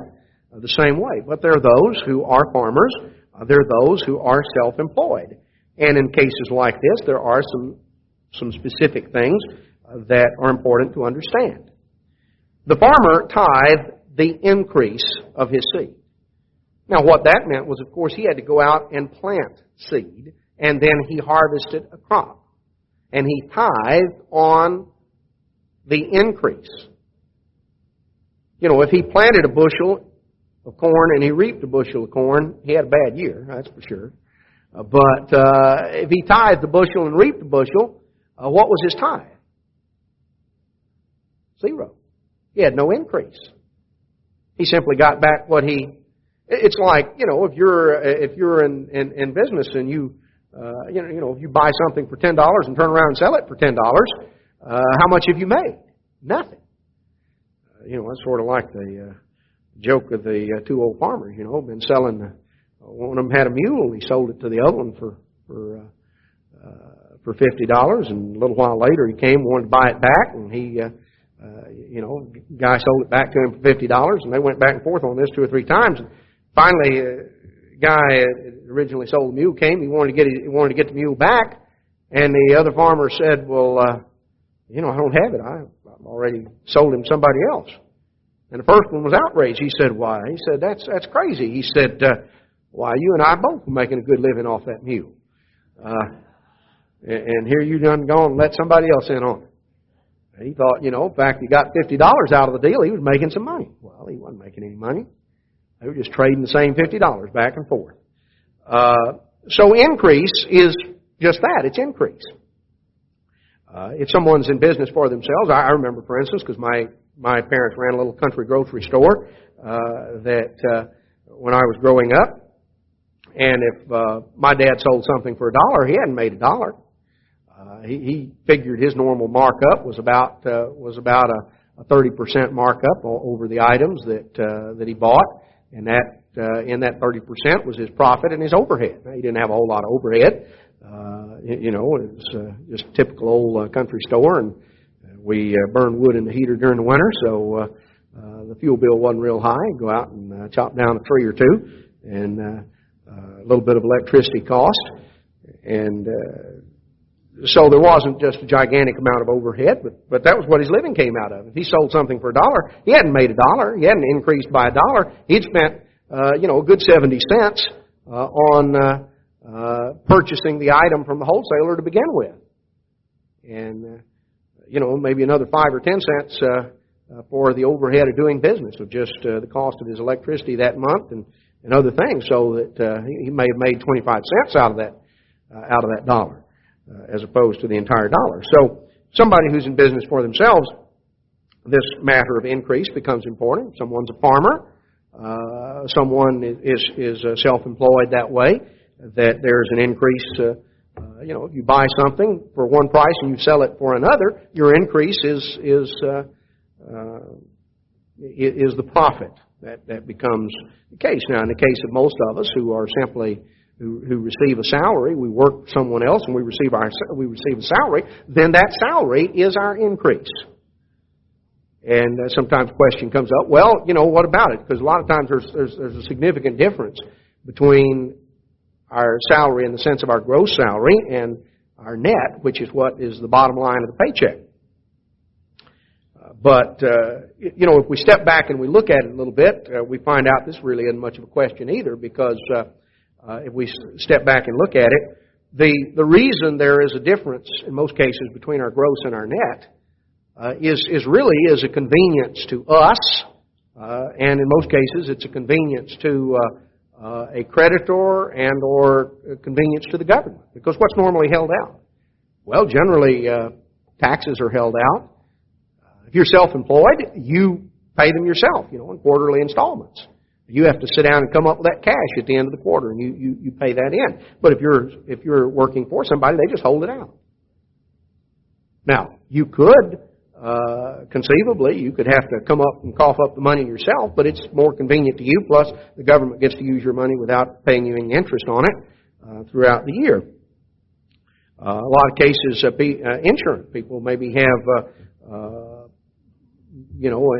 the same way. But there are those who are farmers. There are those who are self-employed. And in cases like this, there are some specific things that are important to understand. The farmer tithed the increase of his seed. Now, what that meant was, of course, he had to go out and plant seed, and then he harvested a crop. And he tithed on the increase. You know, if he planted a bushel of corn and he reaped a bushel of corn, he had a bad year, that's for sure. But if he tithed the bushel and reaped the bushel, what was his tithe? Zero. He had no increase. He simply got back what he. It's like, you know, if you're in business and you if you buy something for $10 and turn around and sell it for $10, how much have you made? Nothing. It's sort of like the joke of the two old farmers. Been selling. One of them had a mule and he sold it to the other one for $50, and a little while later he came, wanted to buy it back, and he. Guy sold it back to him for $50, and they went back and forth on this 2 or 3 times. And finally, guy originally sold the mule came. He wanted to get the mule back, and the other farmer said, "Well, I don't have it. I've already sold him to somebody else." And the first one was outraged. He said, "Why?" He said, "That's crazy." He said, "Why, you and I both were making a good living off that mule, and here you done gone and let somebody else in on it." He thought, in fact, he got $50 out of the deal, he was making some money. Well, he wasn't making any money. They were just trading the same $50 back and forth. So increase is just that. It's increase. If someone's in business for themselves, I remember, for instance, because my parents ran a little country grocery store that when I was growing up, and if my dad sold something for $1, he hadn't made $1. He figured his normal markup was about a 30% markup over the items that he bought, and that in that 30% was his profit and his overhead. Now, he didn't have a whole lot of overhead. It was just a typical old country store, and we burned wood in the heater during the winter, so the fuel bill wasn't real high. Go out and chop down a tree or two, and a little bit of electricity cost, and so there wasn't just a gigantic amount of overhead, but that was what his living came out of. If he sold something for $1, he hadn't made $1. He hadn't increased by $1. He'd spent a good 70 cents on purchasing the item from the wholesaler to begin with. And, maybe another 5 or 10 cents for the overhead of doing business, of just the cost of his electricity that month and other things, so that he may have made 25 cents out of that dollar, as opposed to the entire dollar. So somebody who's in business for themselves, this matter of increase becomes important. Someone's a farmer. Someone is self-employed that way, that there's an increase. If you buy something for one price and you sell it for another, your increase is the profit. That becomes the case. Now, in the case of most of us who are simply who receive a salary, we work for someone else and we receive a salary, then that salary is our increase. And sometimes the question comes up, well, what about it? Because a lot of times there's a significant difference between our salary in the sense of our gross salary and our net, which is what is the bottom line of the paycheck. But if we step back and we look at it a little bit, we find out this really isn't much of a question either, because if we step back and look at it, the reason there is a difference in most cases between our gross and our net is really a convenience to us, and in most cases it's a convenience to a creditor and or a convenience to the government. Because what's normally held out? Well, generally taxes are held out. If you're self-employed, you pay them yourself, in quarterly installments. You have to sit down and come up with that cash at the end of the quarter, and you pay that in. But if you're working for somebody, they just hold it out. Now, you could conceivably, you could have to come up and cough up the money yourself, but it's more convenient to you. Plus, the government gets to use your money without paying you any interest on it throughout the year. A lot of cases, insurance people maybe have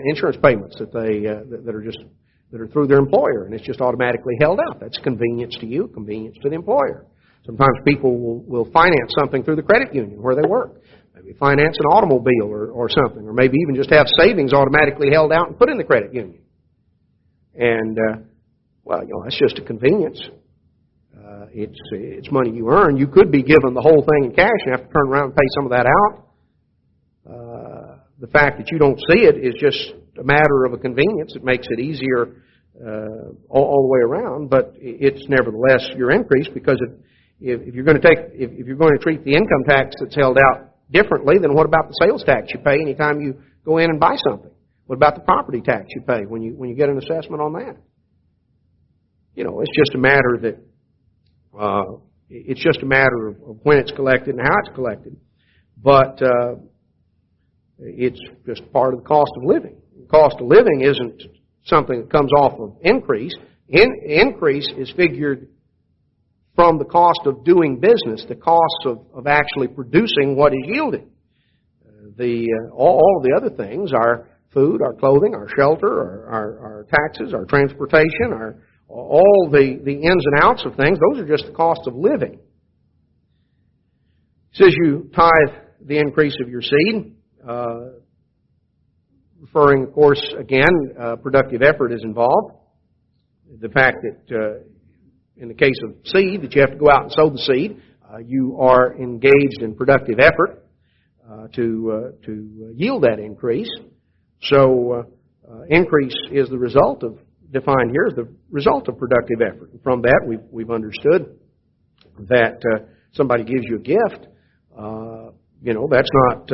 insurance payments that are through their employer, and it's just automatically held out. That's convenience to you, convenience to the employer. Sometimes people will finance something through the credit union where they work. Maybe finance an automobile or something, or maybe even just have savings automatically held out and put in the credit union. And that's just a convenience. It's money you earn. You could be given the whole thing in cash and have to turn around and pay some of that out. The fact that you don't see it is just a matter of a convenience. It makes it easier all the way around, but it's nevertheless your increase, because if you're going to treat the income tax that's held out differently, then what about the sales tax you pay anytime you go in and buy something? What about the property tax you pay when you get an assessment on that? It's just a matter that it's just a matter of when it's collected and how it's collected. But it's just part of the cost of living. The cost of living isn't something that comes off of increase. Increase is figured from the cost of doing business, the cost of actually producing what is yielded. All of the other things, our food, our clothing, our shelter, our taxes, our transportation, all the ins and outs of things, those are just the cost of living. It says you tithe the increase of your seed, referring, of course, again, productive effort is involved. The fact that in the case of seed, that you have to go out and sow the seed, you are engaged in productive effort to yield that increase. So increase is the result of, defined here, is the result of productive effort. And from that, we've understood that somebody gives you a gift. That's not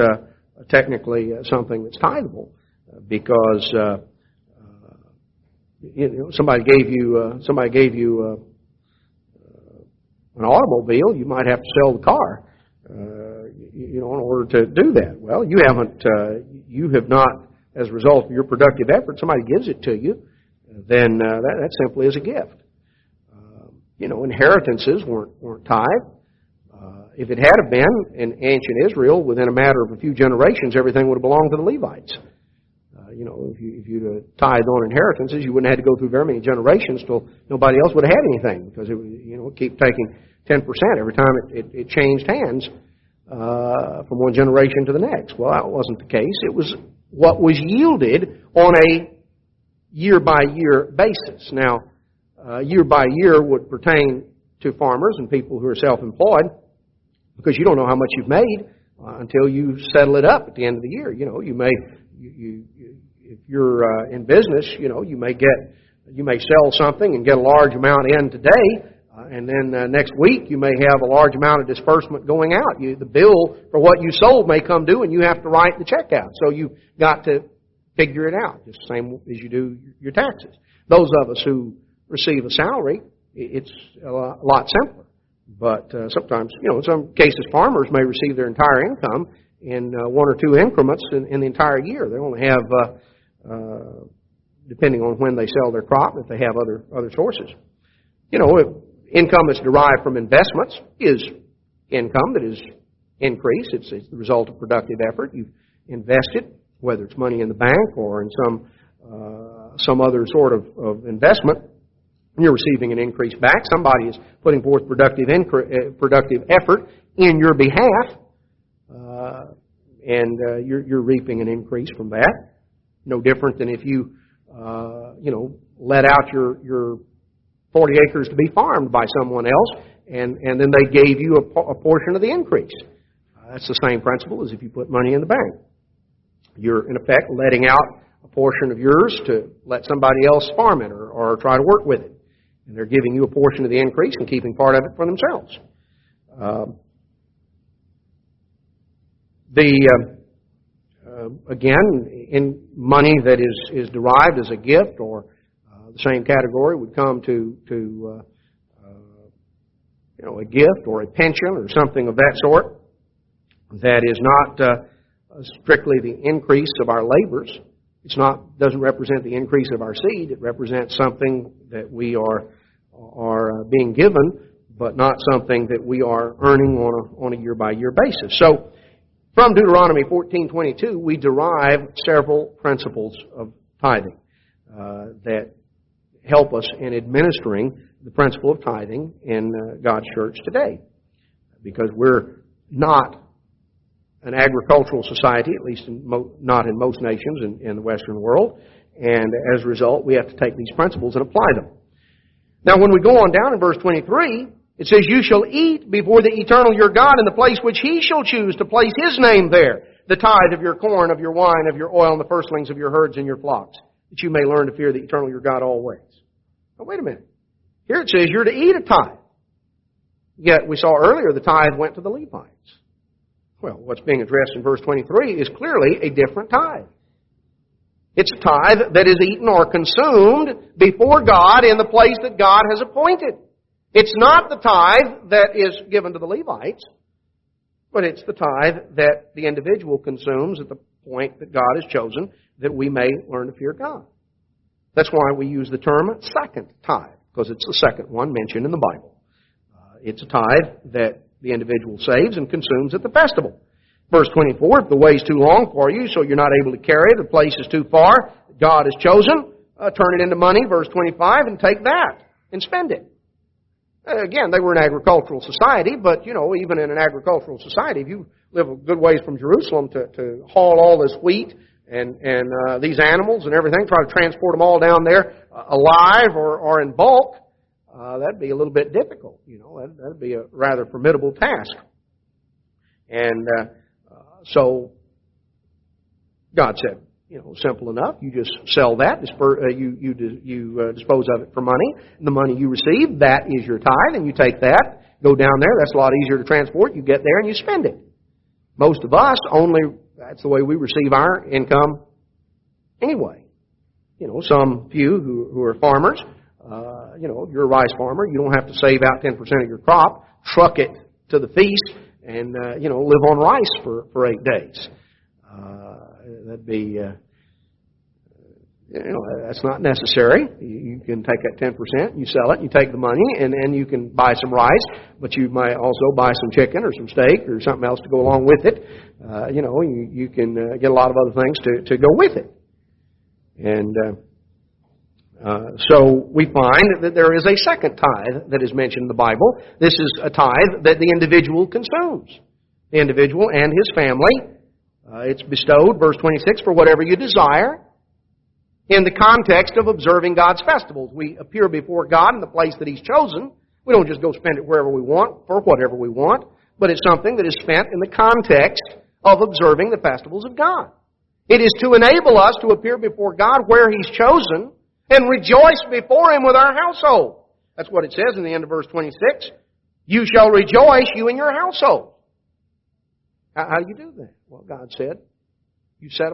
technically something that's tithable, because somebody gave you an automobile. You might have to sell the car, in order to do that. Well, you have not, as a result of your productive effort, somebody gives it to you, then that simply is a gift. Inheritances weren't tithed. If it had been in ancient Israel, within a matter of a few generations, everything would have belonged to the Levites. If you'd tithed on inheritances, you wouldn't have had to go through very many generations till nobody else would have had anything, because it would keep taking 10% every time it changed hands from one generation to the next. Well, that wasn't the case. It was what was yielded on a year-by-year basis. Now, year by year would pertain to farmers and people who are self-employed, because you don't know how much you've made until you settle it up at the end of the year. You know, if you're in business, you know, you may sell something and get a large amount in today, and then next week you may have a large amount of disbursement going out. The bill for what you sold may come due, and you have to write the check out. So you've got to figure it out, just the same as you do your taxes. Those of us who receive a salary, it's a lot simpler. But sometimes, you know, in some cases, farmers may receive their entire income in one or two increments in the entire year. They only have, depending on when they sell their crop, if they have other sources. You know, income that's derived from investments is income that is increased. It's the result of productive effort. You've invested, whether it's money in the bank or in some other sort of investment. You're receiving an increase back. Somebody is putting forth productive effort in your behalf, and you're reaping an increase from that. No different than if you let out your 40 acres to be farmed by someone else, and then they gave you a portion of the increase. That's the same principle as if you put money in the bank. You're, in effect, letting out a portion of yours to let somebody else farm it or try to work with it. And they're giving you a portion of the increase and keeping part of it for themselves. Again, in money that is derived as a gift, or the same category would come to a gift or a pension or something of that sort, that is not strictly the increase of our labors. Doesn't represent the increase of our seed. It represents something that we are being given, but not something that we are earning on a year-by-year basis. So, from Deuteronomy 14:22, we derive several principles of tithing that help us in administering the principle of tithing in God's church today. Because we're not an agricultural society, at least not in most nations in the Western world, and as a result, we have to take these principles and apply them. Now, when we go on down in verse 23, it says, "You shall eat before the eternal your God in the place which He shall choose to place His name there, the tithe of your corn, of your wine, of your oil, and the firstlings of your herds and your flocks, that you may learn to fear the eternal your God always." Now, wait a minute. Here it says you're to eat a tithe. Yet, we saw earlier the tithe went to the Levites. Well, what's being addressed in verse 23 is clearly a different tithe. It's a tithe that is eaten or consumed before God in the place that God has appointed. It's not the tithe that is given to the Levites, but it's the tithe that the individual consumes at the point that God has chosen that we may learn to fear God. That's why we use the term second tithe, because it's the second one mentioned in the Bible. It's a tithe that the individual saves and consumes at the festival. Verse 24, "If the way is too long for you, so you're not able to carry it, the place is too far, God has chosen, turn it into money," verse 25, "and take that and spend it." Again, they were an agricultural society, but, even in an agricultural society, if you live a good ways from Jerusalem to haul all this wheat and these animals and everything, try to transport them all down there alive or in bulk, that'd be a little bit difficult. That'd be a rather formidable task. And so God said, simple enough. You just sell that. You dispose of it for money. And the money you receive, that is your tithe, and you take that, go down there. That's a lot easier to transport. You get there and you spend it. Most of us that's the way we receive our income anyway. Some few who are farmers, if you're a rice farmer, you don't have to save out 10% of your crop, truck it to the feast, and, live on rice for 8 days. That'd be, that's not necessary. You can take that 10%, you sell it, you take the money, and you can buy some rice, but you might also buy some chicken or some steak or something else to go along with it. You can get a lot of other things to go with it. And so we find that there is a second tithe that is mentioned in the Bible. This is a tithe that the individual consumes. The individual and his family. It's bestowed, verse 26, for whatever you desire. in the context of observing God's festivals. We appear before God in the place that He's chosen. We don't just go spend it wherever we want, for whatever we want, but it's something that is spent in the context of observing the festivals of God. It is to enable us to appear before God where He's chosen and rejoice before Him with our household. That's what it says in the end of verse 26. You shall rejoice, you and your household. How do you do that? Well, God said, you set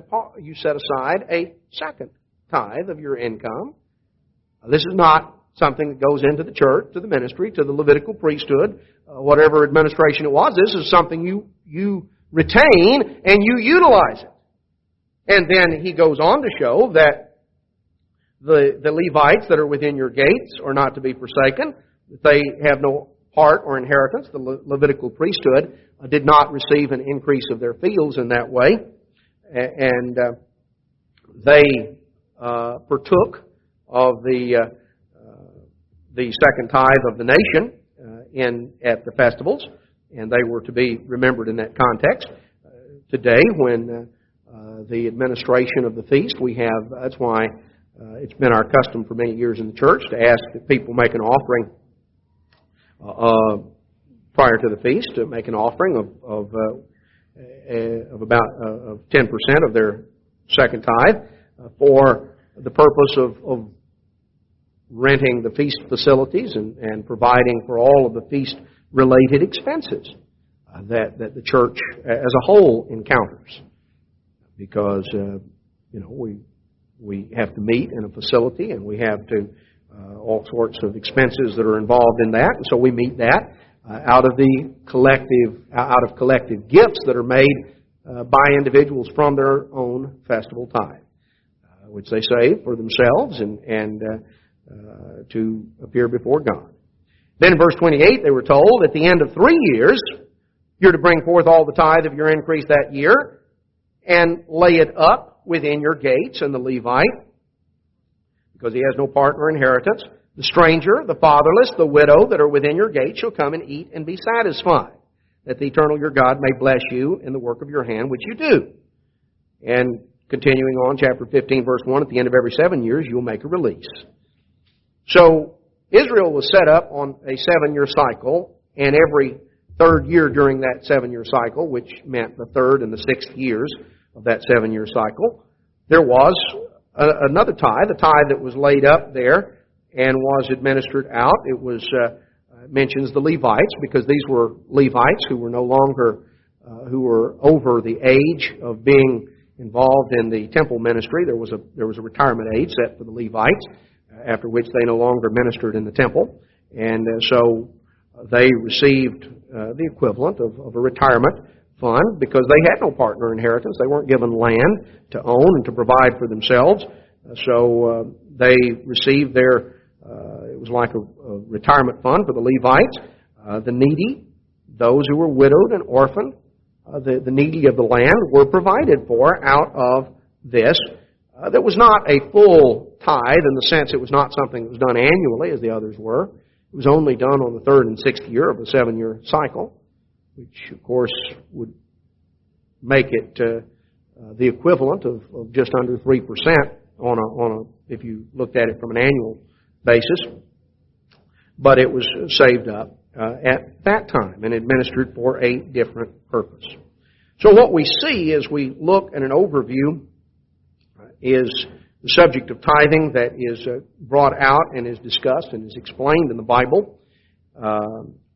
aside a second tithe of your income. This is not something that goes into the church, to the ministry, to the Levitical priesthood, whatever administration it was. This is something you retain and you utilize it. And then he goes on to show that the Levites that are within your gates are not to be forsaken. They have no part or inheritance. The Levitical priesthood did not receive an increase of their fields in that way. And they partook of the second tithe of the nation at the festivals, and they were to be remembered in that context. Today, when the administration of the feast, that's why it's been our custom for many years in the church to ask that people make an offering prior to the feast, to make an offering of about 10% of their second tithe for the purpose of renting the feast facilities and providing for all of the feast-related expenses that the church as a whole encounters. Because, we have to meet in a facility and we have to all sorts of expenses that are involved in that. And so we meet that out of collective gifts that are made by individuals from their own festival tithe, which they save for themselves and to appear before God. Then in verse 28, they were told, at the end of 3 years, you're to bring forth all the tithe of your increase that year and lay it up within your gates. And the Levite, because he has no part or inheritance, the stranger, the fatherless, the widow that are within your gates shall come and eat and be satisfied, that the eternal your God may bless you in the work of your hand, which you do. And continuing on, chapter 15, verse 1, at the end of every 7 years, you'll make a release. So Israel was set up on a 7-year cycle, and every third year during that 7-year cycle, which meant the third and the 6th years of that 7-year cycle, there was another tithe, a tithe that was laid up there and was administered out. It was mentions the Levites, because these were Levites who were no longer who were over the age of being involved in the temple ministry. There was a retirement age set for the Levites, after which they no longer ministered in the temple, and so they received the equivalent of a retirement fund, because they had no part nor inheritance. They weren't given land to own and to provide for themselves. So they received their, it was like a retirement fund for the Levites. The needy, those who were widowed and orphaned, the needy of the land were provided for out of this. That was not a full tithe in the sense it was not something that was done annually as the others were. It was only done on the 3rd and 6th year of a 7-year cycle, which of course would make it the equivalent of just under 3% on a if you looked at it from an annual basis. But it was saved up at that time and administered for a different purpose. So what we see as we look at an overview is the subject of tithing that is brought out and is discussed and is explained in the Bible.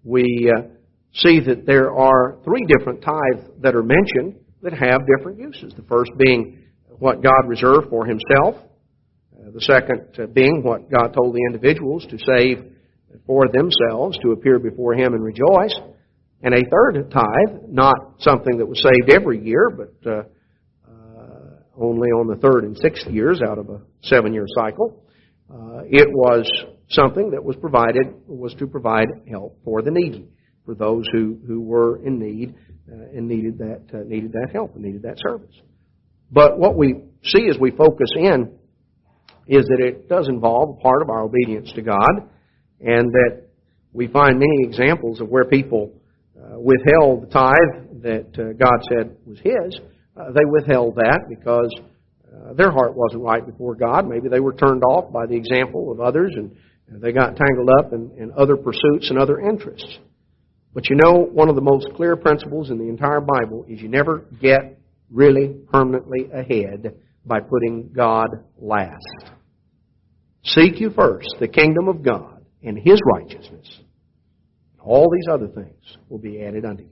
We see that there are 3 different tithes that are mentioned that have different uses. The first being what God reserved for Himself. The second being what God told the individuals to save for themselves, to appear before Him and rejoice. And a third tithe, not something that was saved every year, but only on the 3rd and 6th years out of a 7-year cycle. It was something that was to provide help for the needy, for those who were in need and needed that help and needed that service. But what we see as we focus in is that it does involve a part of our obedience to God, and that we find many examples of where people withheld the tithe that God said was His. They withheld that because their heart wasn't right before God. Maybe they were turned off by the example of others, and they got tangled up in other pursuits and other interests. But you know, one of the most clear principles in the entire Bible is you never get really permanently ahead by putting God last. Seek you first the kingdom of God and His righteousness. All these other things will be added unto you.